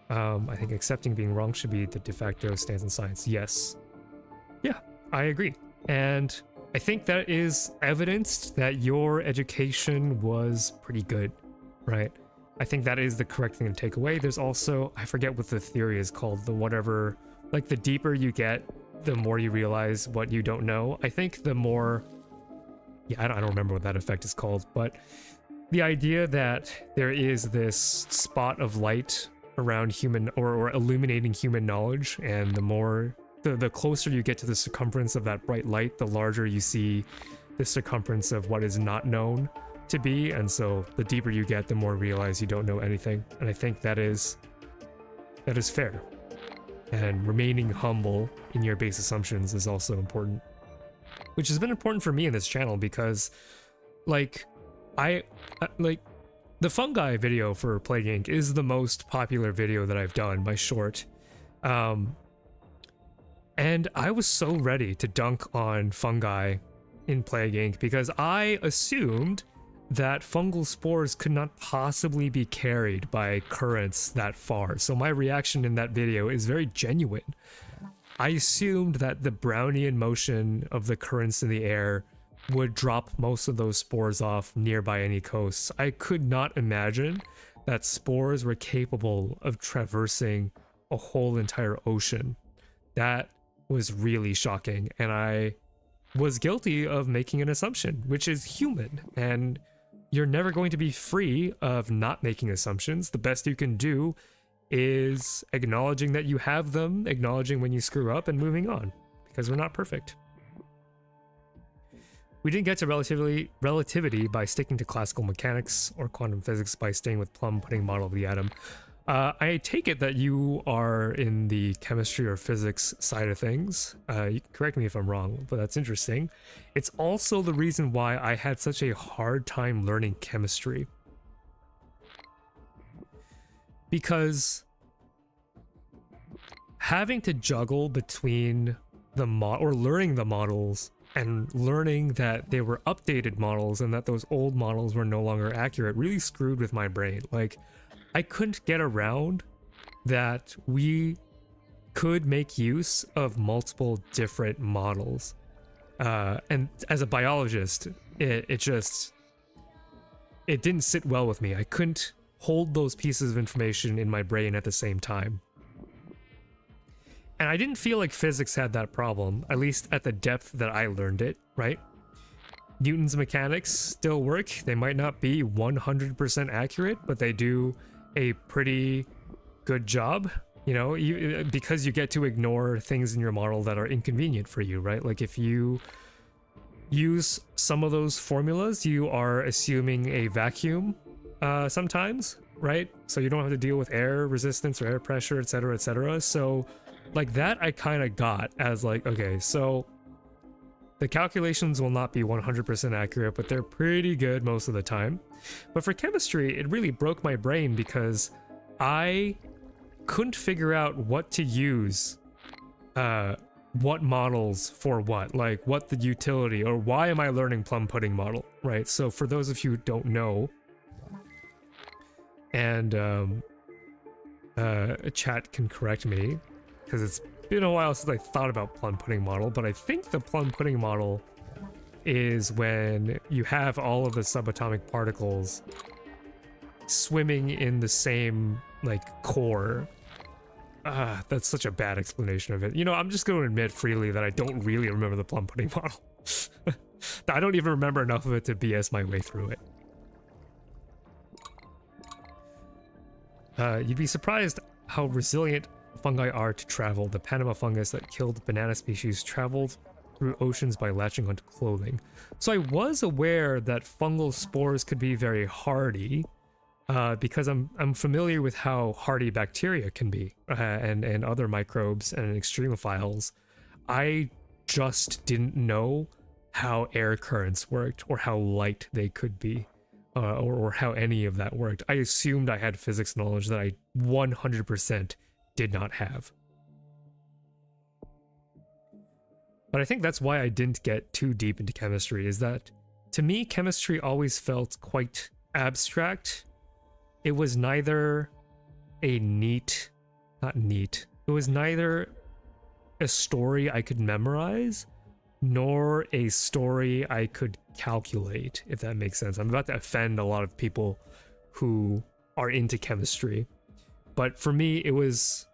Speaker 1: I think accepting being wrong should be the de facto stance in science. Yes. Yeah, I agree. And I think that is evidenced that your education was pretty good, right? I think that is the correct thing to take away. There's also, I forget what the theory is called, the whatever, like the deeper you get, the more you realize what you don't know. I think the more, yeah, I don't remember what that effect is called, but the idea that there is this spot of light around human or illuminating human knowledge, and the closer you get to the circumference of that bright light, the larger you see the circumference of what is not known to be, and so the deeper you get, the more you realize you don't know anything. And I think that is fair. And remaining humble in your base assumptions is also important, which has been important for me in this channel because, like, like the fungi video for Plague Inc. is the most popular video that I've done by short. And I was so ready to dunk on fungi in Plague Inc. because I assumed that fungal spores could not possibly be carried by currents that far. So my reaction in that video is very genuine. I assumed that the Brownian motion of the currents in the air would drop most of those spores off nearby any coasts. I could not imagine that spores were capable of traversing a whole entire ocean. That was really shocking, and I was guilty of making an assumption, which is human, and you're never going to be free of not making assumptions. The best you can do is acknowledging that you have them, acknowledging when you screw up, and moving on, because we're not perfect. We didn't get to relativity by sticking to classical mechanics, or quantum physics by staying with plum pudding model of the atom. I take it that you are in the chemistry or physics side of things. You can correct me if I'm wrong, but that's interesting. It's also the reason why I had such a hard time learning chemistry. Because having to juggle between the learning the models and learning that they were updated models and that those old models were no longer accurate really screwed with my brain. Like, I couldn't get around that we could make use of multiple different models. And as a biologist, it didn't sit well with me. I couldn't hold those pieces of information in my brain at the same time. And I didn't feel like physics had that problem, at least at the depth that I learned it, right? Newton's mechanics still work. They might not be 100% accurate, but they do a pretty good job, you know, because you get to ignore things in your model that are inconvenient for you, right? Like if you use some of those formulas, you are assuming a vacuum sometimes, right? So you don't have to deal with air resistance or air pressure, etc., etc. So like that I kind of got as like, okay, so the calculations will not be 100% accurate, but they're pretty good most of the time. But for chemistry, it really broke my brain because I couldn't figure out what to use, what models for what, like what the utility, or why am I learning plum pudding model, right? So for those of you who don't know, and chat can correct me, because it's been a while since I thought about plum pudding model, but I think the plum pudding model is when you have all of the subatomic particles swimming in the same like core. That's such a bad explanation of it. You know, I'm just going to admit freely that I don't really remember the plum pudding model. I don't even remember enough of it to BS my way through it. You'd be surprised how resilient fungi are to travel. The Panama fungus that killed banana species traveled through oceans by latching onto clothing. So I was aware that fungal spores could be very hardy, because I'm familiar with how hardy bacteria can be, and other microbes and extremophiles. I just didn't know how air currents worked, or how light they could be, or how any of that worked. I assumed I had physics knowledge that I 100% did not have. But I think that's why I didn't get too deep into chemistry, is that to me, chemistry always felt quite abstract. It was neither a not neat, it was neither a story I could memorize, nor a story I could calculate, if that makes sense. I'm about to offend a lot of people who are into chemistry. But for me, it was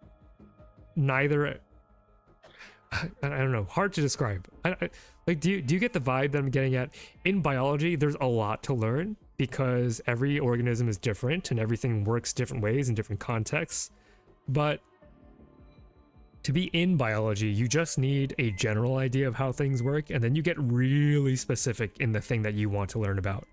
Speaker 1: neither. I don't know, hard to describe. Like, do you get the vibe that I'm getting at? In biology, there's a lot to learn because every organism is different and everything works different ways in different contexts. But to be in biology, you just need a general idea of how things work, and then you get really specific in the thing that you want to learn about.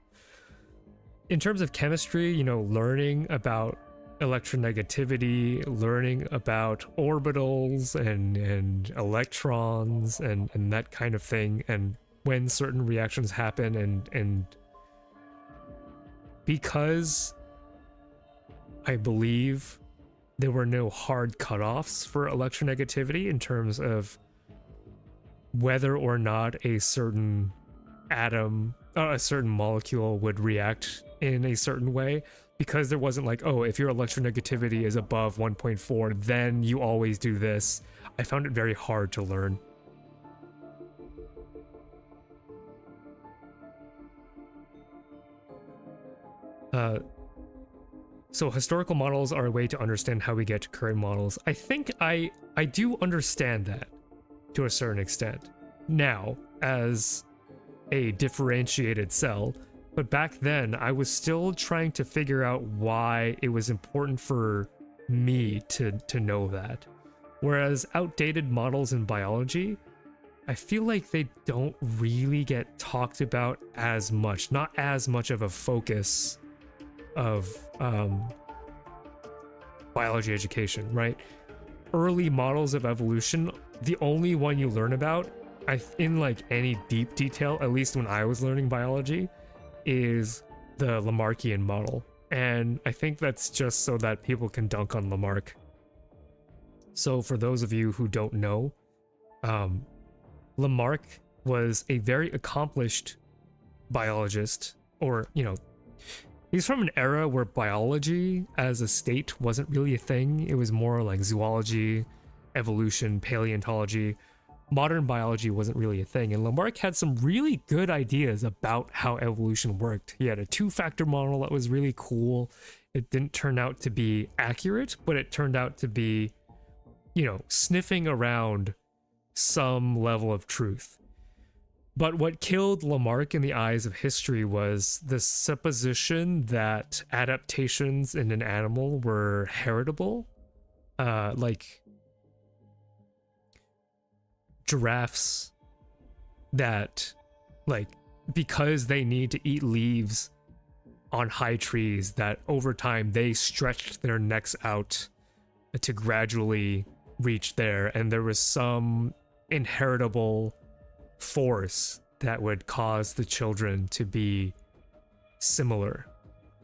Speaker 1: In terms of chemistry, you know, learning about electronegativity, learning about orbitals and electrons and that kind of thing, and when certain reactions happen, and because I believe there were no hard cutoffs for electronegativity in terms of whether or not a certain atom, a certain molecule would react in a certain way. Because there wasn't like, oh, if your electronegativity is above 1.4, then you always do this. I found it very hard to learn. So historical models are a way to understand how we get to current models. I think I do understand that to a certain extent now as a differentiated cell. But back then, I was still trying to figure out why it was important for me to know that. Whereas outdated models in biology, I feel like they don't really get talked about as much, not as much of a focus of biology education, right? Early models of evolution, the only one you learn about, in like any deep detail, at least when I was learning biology, is the Lamarckian model. And I think that's just so that people can dunk on Lamarck. So for those of you who don't know, Lamarck was a very accomplished biologist, or, you know, he's from an era where biology as a state wasn't really a thing. It was more like zoology, evolution, paleontology. Modern biology wasn't really a thing, and Lamarck had some really good ideas about how evolution worked. He had a two-factor model that was really cool. It didn't turn out to be accurate, but it turned out to be, you know, sniffing around some level of truth. But what killed Lamarck in the eyes of history was the supposition that adaptations in an animal were heritable. Like giraffes that, like, because they need to eat leaves on high trees, that over time they stretched their necks out to gradually reach there, and there was some inheritable force that would cause the children to be similar,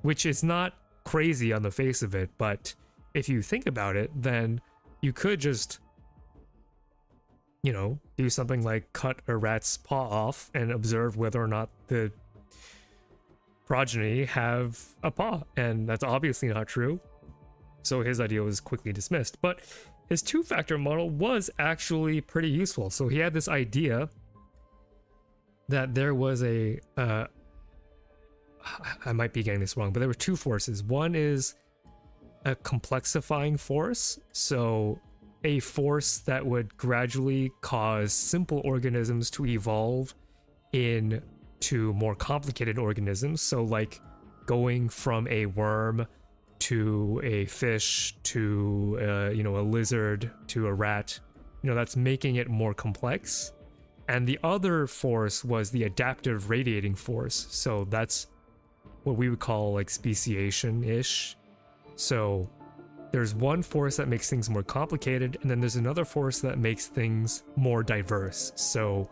Speaker 1: which is not crazy on the face of it, but if you think about it, then you could just, you know, do something like cut a rat's paw off and observe whether or not the progeny have a paw, and that's obviously not true. So his idea was quickly dismissed, but his two-factor model was actually pretty useful. So he had this idea that there was I might be getting this wrong, but there were two forces. One is a complexifying force, so a force that would gradually cause simple organisms to evolve into more complicated organisms. So like going from a worm to a fish to you know, a lizard to a rat, you know, that's making it more complex. And the other force was the adaptive radiating force. So that's what we would call like speciation-ish. So there's one force that makes things more complicated, and then there's another force that makes things more diverse. So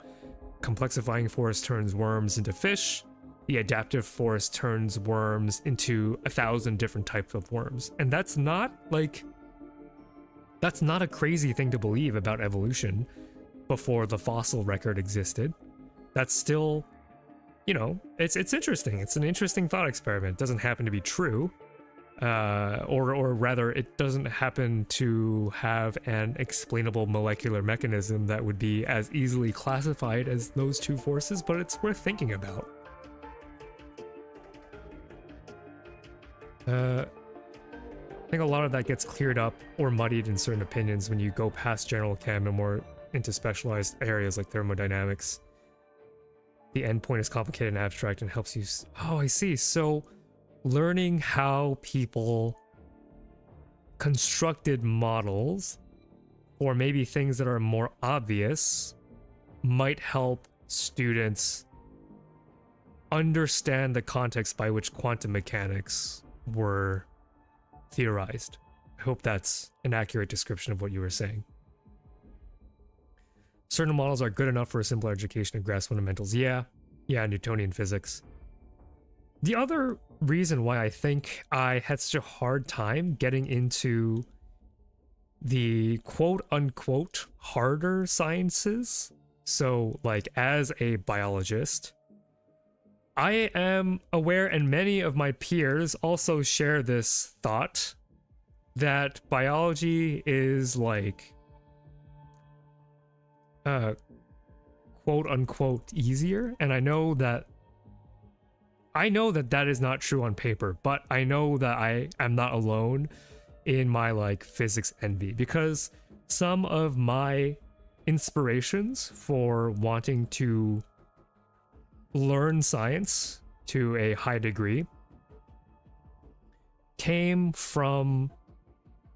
Speaker 1: complexifying force turns worms into fish. The adaptive force turns worms into 1,000 different types of worms. And that's not a crazy thing to believe about evolution. before the fossil record existed. That's still, you know, it's interesting. It's an interesting thought experiment. It doesn't happen to be true. Or rather, it doesn't happen to have an explainable molecular mechanism that would be as easily classified as those two forces, but it's worth thinking about. I think a lot of that gets cleared up or muddied in certain opinions when you go past general chem and more into specialized areas like thermodynamics. The endpoint is complicated and abstract and helps you... Oh, I see. So learning how people constructed models, or maybe things that are more obvious, might help students understand the context by which quantum mechanics were theorized. I hope that's an accurate description of what you were saying. Certain models are good enough for a simpler education to grasp fundamentals. Yeah, Newtonian physics. The other reason why I think I had such a hard time getting into the quote-unquote harder sciences, so like as a biologist, I am aware, and many of my peers also share this thought, that biology is like quote-unquote easier, and I know that that is not true on paper, but I know that I am not alone in my like physics envy, because some of my inspirations for wanting to learn science to a high degree came from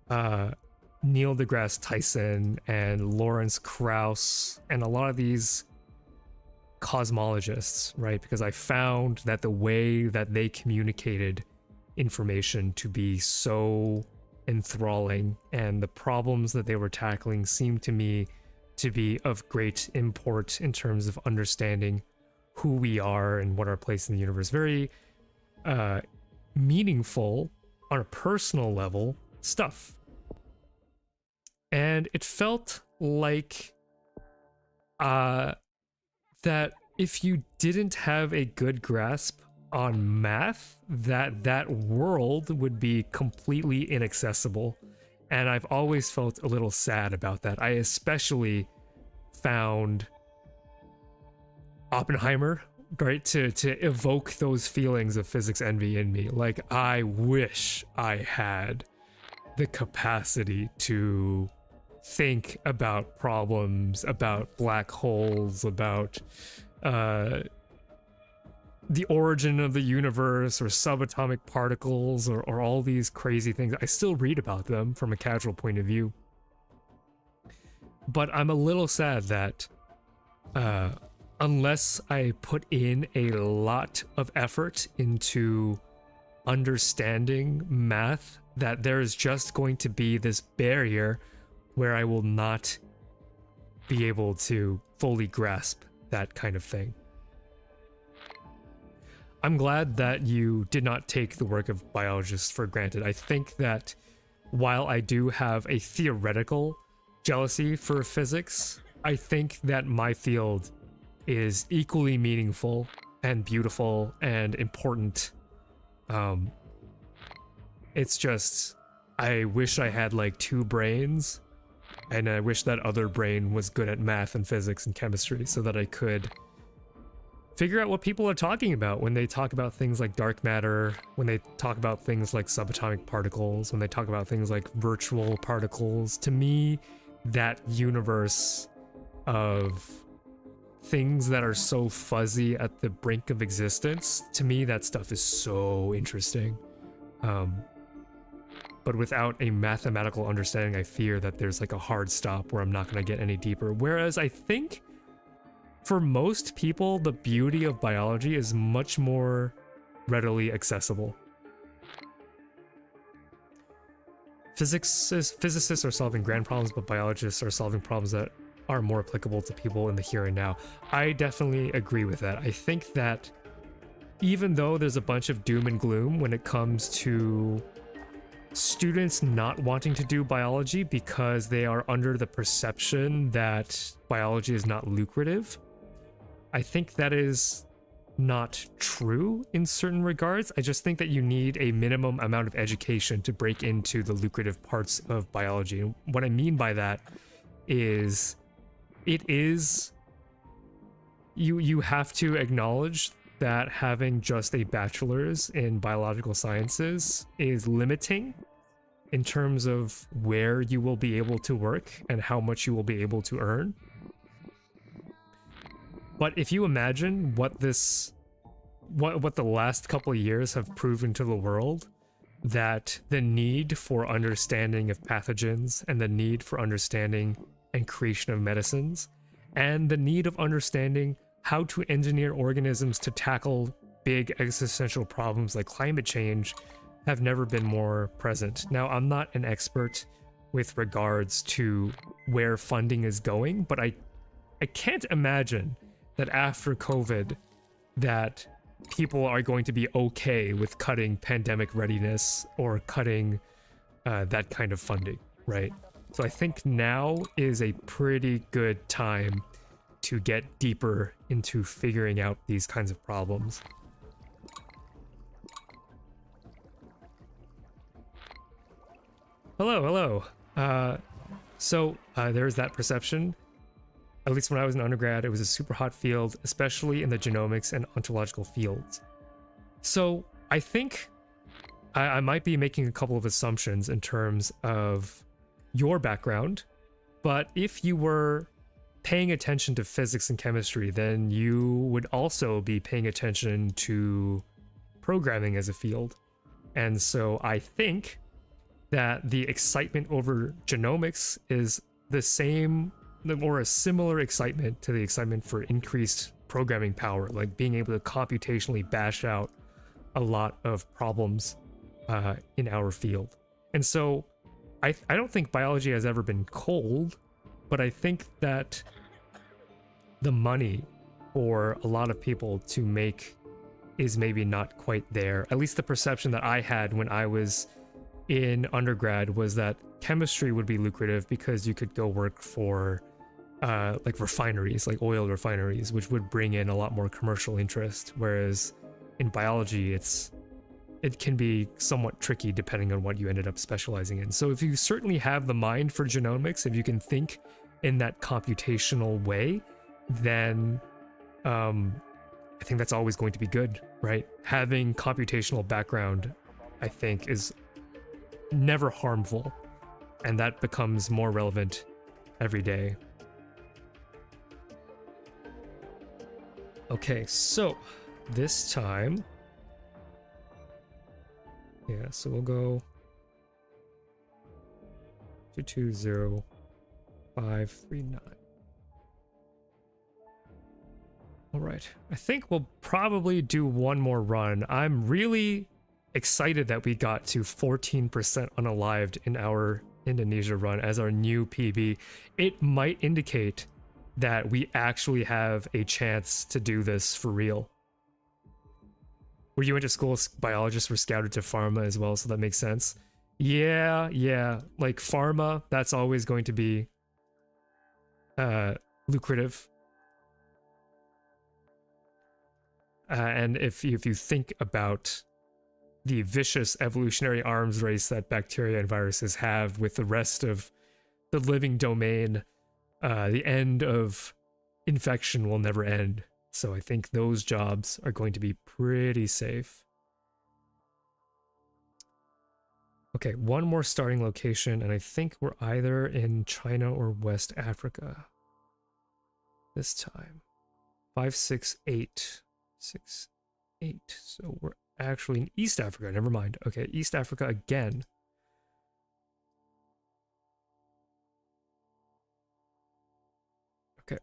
Speaker 1: Neil deGrasse Tyson and Lawrence Krauss and a lot of these cosmologists, right? Because I found that the way that they communicated information to be so enthralling, and the problems that they were tackling seemed to me to be of great import in terms of understanding who we are and what our place in the universe. Very meaningful on a personal level stuff. And it felt like that if you didn't have a good grasp on math, that world would be completely inaccessible. And I've always felt a little sad about that. I especially found Oppenheimer, right, to evoke those feelings of physics envy in me. Like, I wish I had the capacity to think about problems, about black holes, about the origin of the universe, or subatomic particles, or all these crazy things. I still read about them from a casual point of view. But I'm a little sad that unless I put in a lot of effort into understanding math, that there is just going to be this barrier where I will not be able to fully grasp that kind of thing. I'm glad that you did not take the work of biologists for granted. I think that while I do have a theoretical jealousy for physics, I think that my field is equally meaningful and beautiful and important. It's just, I wish I had like two brains, and I wish that other brain was good at math and physics and chemistry so that I could figure out what people are talking about when they talk about things like dark matter, when they talk about things like subatomic particles, when they talk about things like virtual particles. To me, that universe of things that are so fuzzy at the brink of existence, to me that stuff is so interesting. But without a mathematical understanding, I fear that there's like a hard stop where I'm not going to get any deeper. Whereas I think for most people, the beauty of biology is much more readily accessible. Physicists are solving grand problems, but biologists are solving problems that are more applicable to people in the here and now. I definitely agree with that. I think that even though there's a bunch of doom and gloom when it comes to students not wanting to do biology because they are under the perception that biology is not lucrative. I think that is not true in certain regards. I just think that you need a minimum amount of education to break into the lucrative parts of biology. And what I mean by that is you have to acknowledge that having just a bachelor's in biological sciences is limiting in terms of where you will be able to work and how much you will be able to earn. But if you imagine what the last couple of years have proven to the world, that the need for understanding of pathogens and the need for understanding and creation of medicines and the need of understanding how to engineer organisms to tackle big existential problems like climate change have never been more present. Now, I'm not an expert with regards to where funding is going, but I can't imagine that after COVID that people are going to be okay with cutting pandemic readiness or cutting that kind of funding, right? So I think now is a pretty good time to get deeper into figuring out these kinds of problems. Hello. So there's that perception. At least when I was an undergrad, it was a super hot field, especially in the genomics and ontological fields. So I think I might be making a couple of assumptions in terms of your background, but if you were paying attention to physics and chemistry, then you would also be paying attention to programming as a field. And so I think that the excitement over genomics is the same or a similar excitement to the excitement for increased programming power, like being able to computationally bash out a lot of problems in our field. And so I don't think biology has ever been cold, but I think that the money for a lot of people to make is maybe not quite there. At least the perception that I had when I was in undergrad was that chemistry would be lucrative because you could go work for like refineries, like oil refineries, which would bring in a lot more commercial interest. Whereas in biology, it can be somewhat tricky depending on what you ended up specializing in. So if you certainly have the mind for genomics, if you can think in that computational way, then I think that's always going to be good, right? Having computational background, I think, is never harmful, and that becomes more relevant every day. Okay, so this time, yeah, so we'll go 220539. All right, I think we'll probably do one more run. I'm really excited that we got to 14% unalived in our Indonesia run as our new PB. It might indicate that we actually have a chance to do this for real. Where you went to school, biologists were scouted to pharma as well, so that makes sense. Yeah, like pharma, that's always going to be lucrative. And if you think about the vicious evolutionary arms race that bacteria and viruses have with the rest of the living domain, the end of infection will never end. So I think those jobs are going to be pretty safe. Okay, one more starting location, and I think we're either in China or West Africa this time. 56868. So we're actually in East Africa. Never mind. Okay, East Africa again. Okay.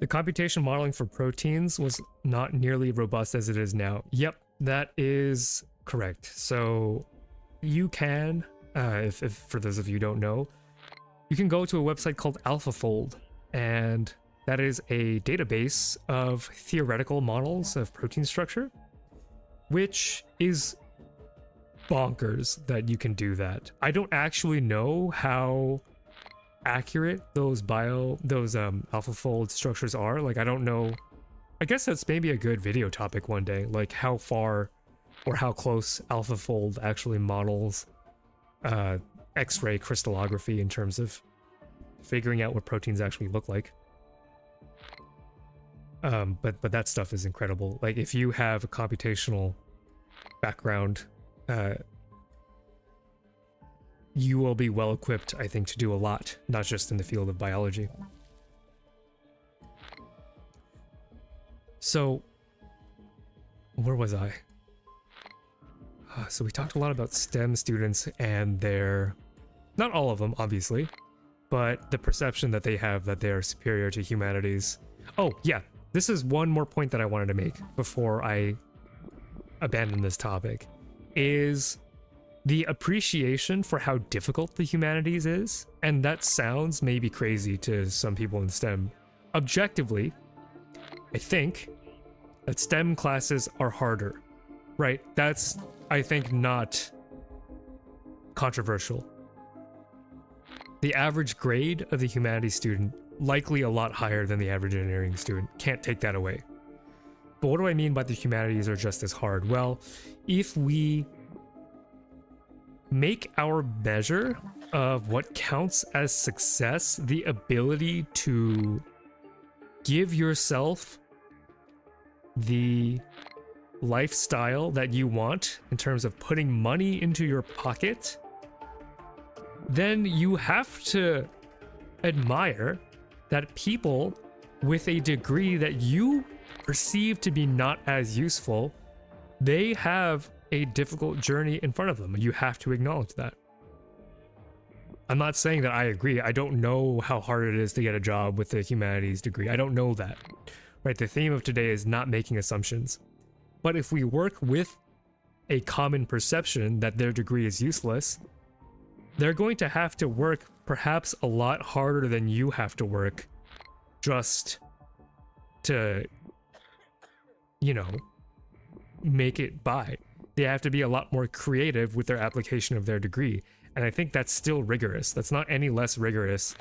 Speaker 1: The computation modeling for proteins was not nearly robust as it is now. Yep, that is correct. So you can, if for those of you who don't know, you can go to a website called AlphaFold, and that is a database of theoretical models of protein structure, which is bonkers that you can do that. I don't actually know how accurate those AlphaFold structures are. Like, I don't know. I guess that's maybe a good video topic one day, like how far or how close AlphaFold actually models X-ray crystallography in terms of figuring out what proteins actually look like. But that stuff is incredible. Like, if you have a computational background, you will be well equipped, I think, to do a lot, not just in the field of biology. So, where was I? So we talked a lot about STEM students and their, not all of them, obviously, but the perception that they have that they are superior to humanities. Oh, yeah, this is one more point that I wanted to make before I abandon this topic, is the appreciation for how difficult the humanities is. And that sounds maybe crazy to some people in STEM. Objectively, I think that STEM classes are harder, right? That's, I think, not controversial. The average grade of the humanities student, likely a lot higher than the average engineering student. Can't take that away. But what do I mean by the humanities are just as hard? Well, if we make our measure of what counts as success the ability to give yourself the lifestyle that you want in terms of putting money into your pocket, then you have to admire that people with a degree that you perceive to be not as useful, they have a difficult journey in front of them. You have to acknowledge that. I'm not saying that I agree. I don't know how hard it is to get a job with a humanities degree. I don't know that. Right? The theme of today is not making assumptions. But if we work with a common perception that their degree is useless, they're going to have to work perhaps a lot harder than you have to work just to, you know, make it by. They have to be a lot more creative with their application of their degree. And I think that's still rigorous. That's not any less rigorous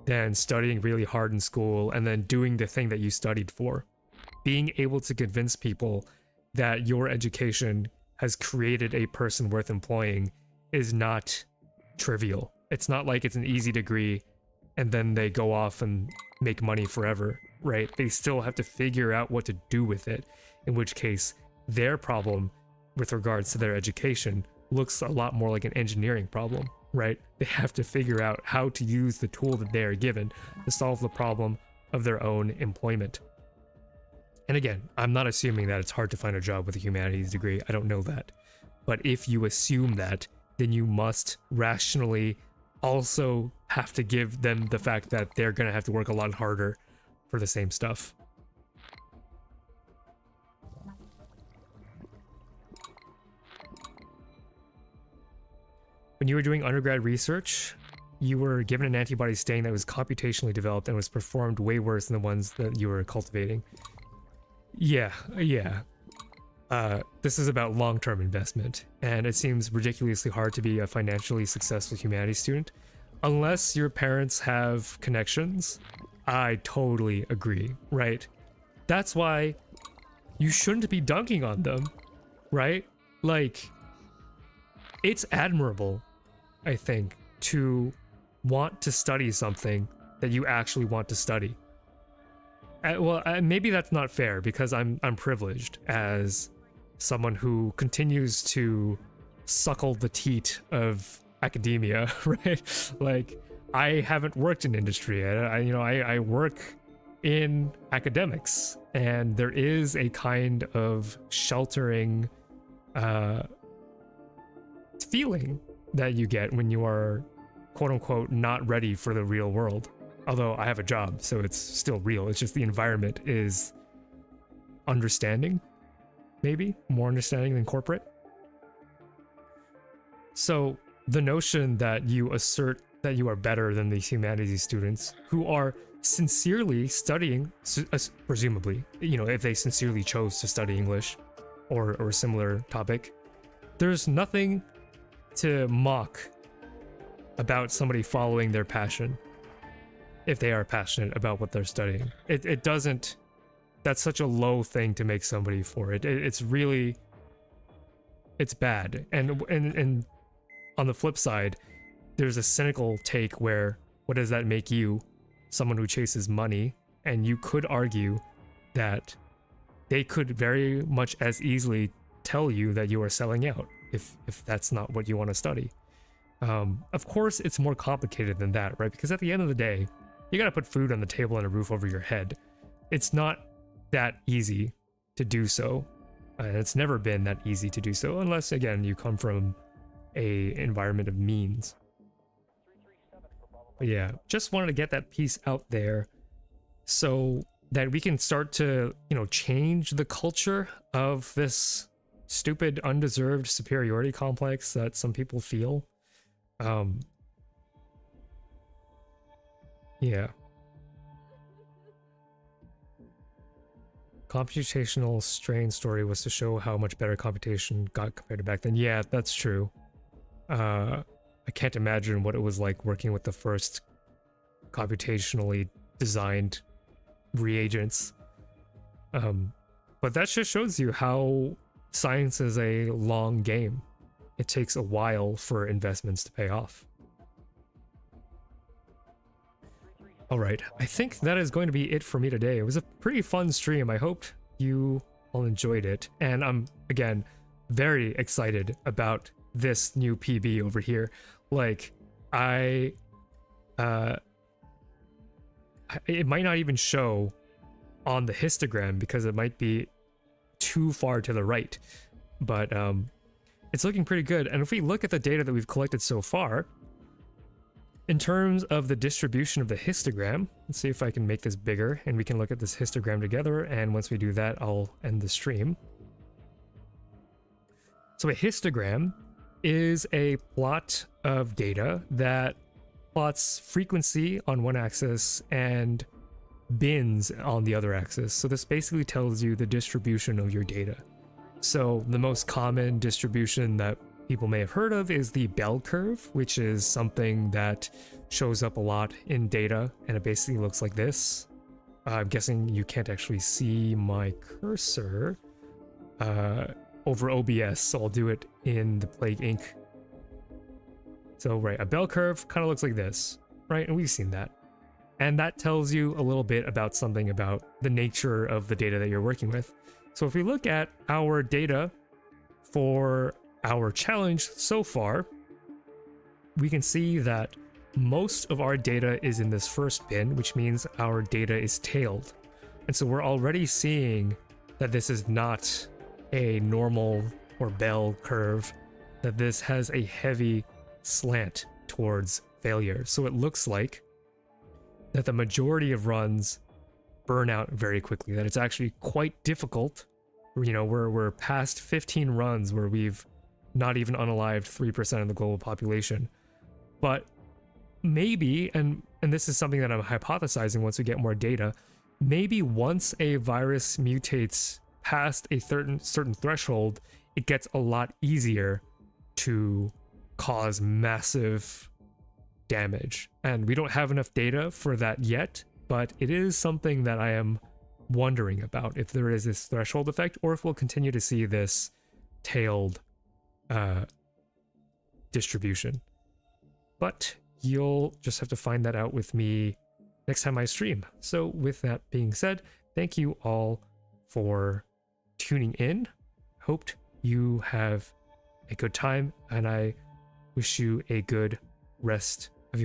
Speaker 1: than studying really hard in school and then doing the thing that you studied for. Being able to convince people that your education has created a person worth employing is not trivial. It's not like it's an easy degree and then they go off and make money forever, right? They still have to figure out what to do with it, in which case their problem with regards to their education looks a lot more like an engineering problem, right? They have to figure out how to use the tool that they are given to solve the problem of their own employment. And again, I'm not assuming that it's hard to find a job with a humanities degree. I don't know that. But if you assume that, then you must rationally also have to give them the fact that they're going to have to work a lot harder for the same stuff. When you were doing undergrad research, you were given an antibody stain that was computationally developed and was performed way worse than the ones that you were cultivating. Yeah. This is about long-term investment, and it seems ridiculously hard to be a financially successful humanities student. Unless your parents have connections, I totally agree, right? That's why you shouldn't be dunking on them, right? Like, it's admirable, I think, to want to study something that you actually want to study. Well, maybe that's not fair because I'm privileged as someone who continues to suckle the teat of academia, right? Like, I haven't worked in industry. I work in academics, and there is a kind of sheltering feeling that you get when you are, quote unquote, not ready for the real world. Although I have a job, so it's still real. It's just the environment is understanding, maybe more understanding than corporate. So the notion that you assert that you are better than these humanities students who are sincerely studying, presumably, you know, if they sincerely chose to study English or a similar topic, there's nothing to mock about somebody following their passion if they are passionate about what they're studying. It doesn't, that's such a low thing to make somebody for it. It's really, it's bad. And on the flip side, there's a cynical take where, what does that make you? Someone who chases money. And you could argue that they could very much as easily tell you that you are selling out if that's not what you want to study. Of course, it's more complicated than that, right? Because at the end of the day, you gotta put food on the table and a roof over your head. It's not that easy to do so. And it's never been that easy to do so, unless, again, you come from a environment of means. But yeah, just wanted to get that piece out there so that we can start to, you know, change the culture of this stupid, undeserved superiority complex that some people feel. Yeah. Computational strain story was to show how much better computation got compared to back then. Yeah, that's true. I can't imagine what it was like working with the first computationally designed reagents. But that just shows you how science is a long game. It takes a while for investments to pay off. Alright, I think that is going to be it for me today. It was a pretty fun stream. I hope you all enjoyed it. And I'm, again, very excited about this new PB over here. Like, it might not even show on the histogram because it might be too far to the right. But it's looking pretty good. And if we look at the data that we've collected so far, in terms of the distribution of the histogram, let's see if I can make this bigger and we can look at this histogram together. And once we do that, I'll end the stream. So a histogram is a plot of data that plots frequency on one axis and bins on the other axis. So this basically tells you the distribution of your data. So the most common distribution that people may have heard of is the bell curve, which is something that shows up a lot in data, and it basically looks like this. I'm guessing you can't actually see my cursor over OBS, so I'll do it in the Plague Inc. So, right, a bell curve kind of looks like this, right? And we've seen that. And that tells you a little bit about something about the nature of the data that you're working with. So if we look at our data for our challenge so far, we can see that most of our data is in this first bin, which means our data is tailed. And so we're already seeing that this is not a normal or bell curve, that this has a heavy slant towards failure. So it looks like that the majority of runs burn out very quickly, that it's actually quite difficult. You know, we're past 15 runs where we've not even unalived 3% of the global population. But maybe, and this is something that I'm hypothesizing once we get more data, maybe once a virus mutates past a certain threshold, it gets a lot easier to cause massive damage. And we don't have enough data for that yet, but it is something that I am wondering about, if there is this threshold effect or if we'll continue to see this tailed distribution. But you'll just have to find that out with me next time I stream. So with that being said, thank you all for tuning in. Hoped you have a good time, and I wish you a good rest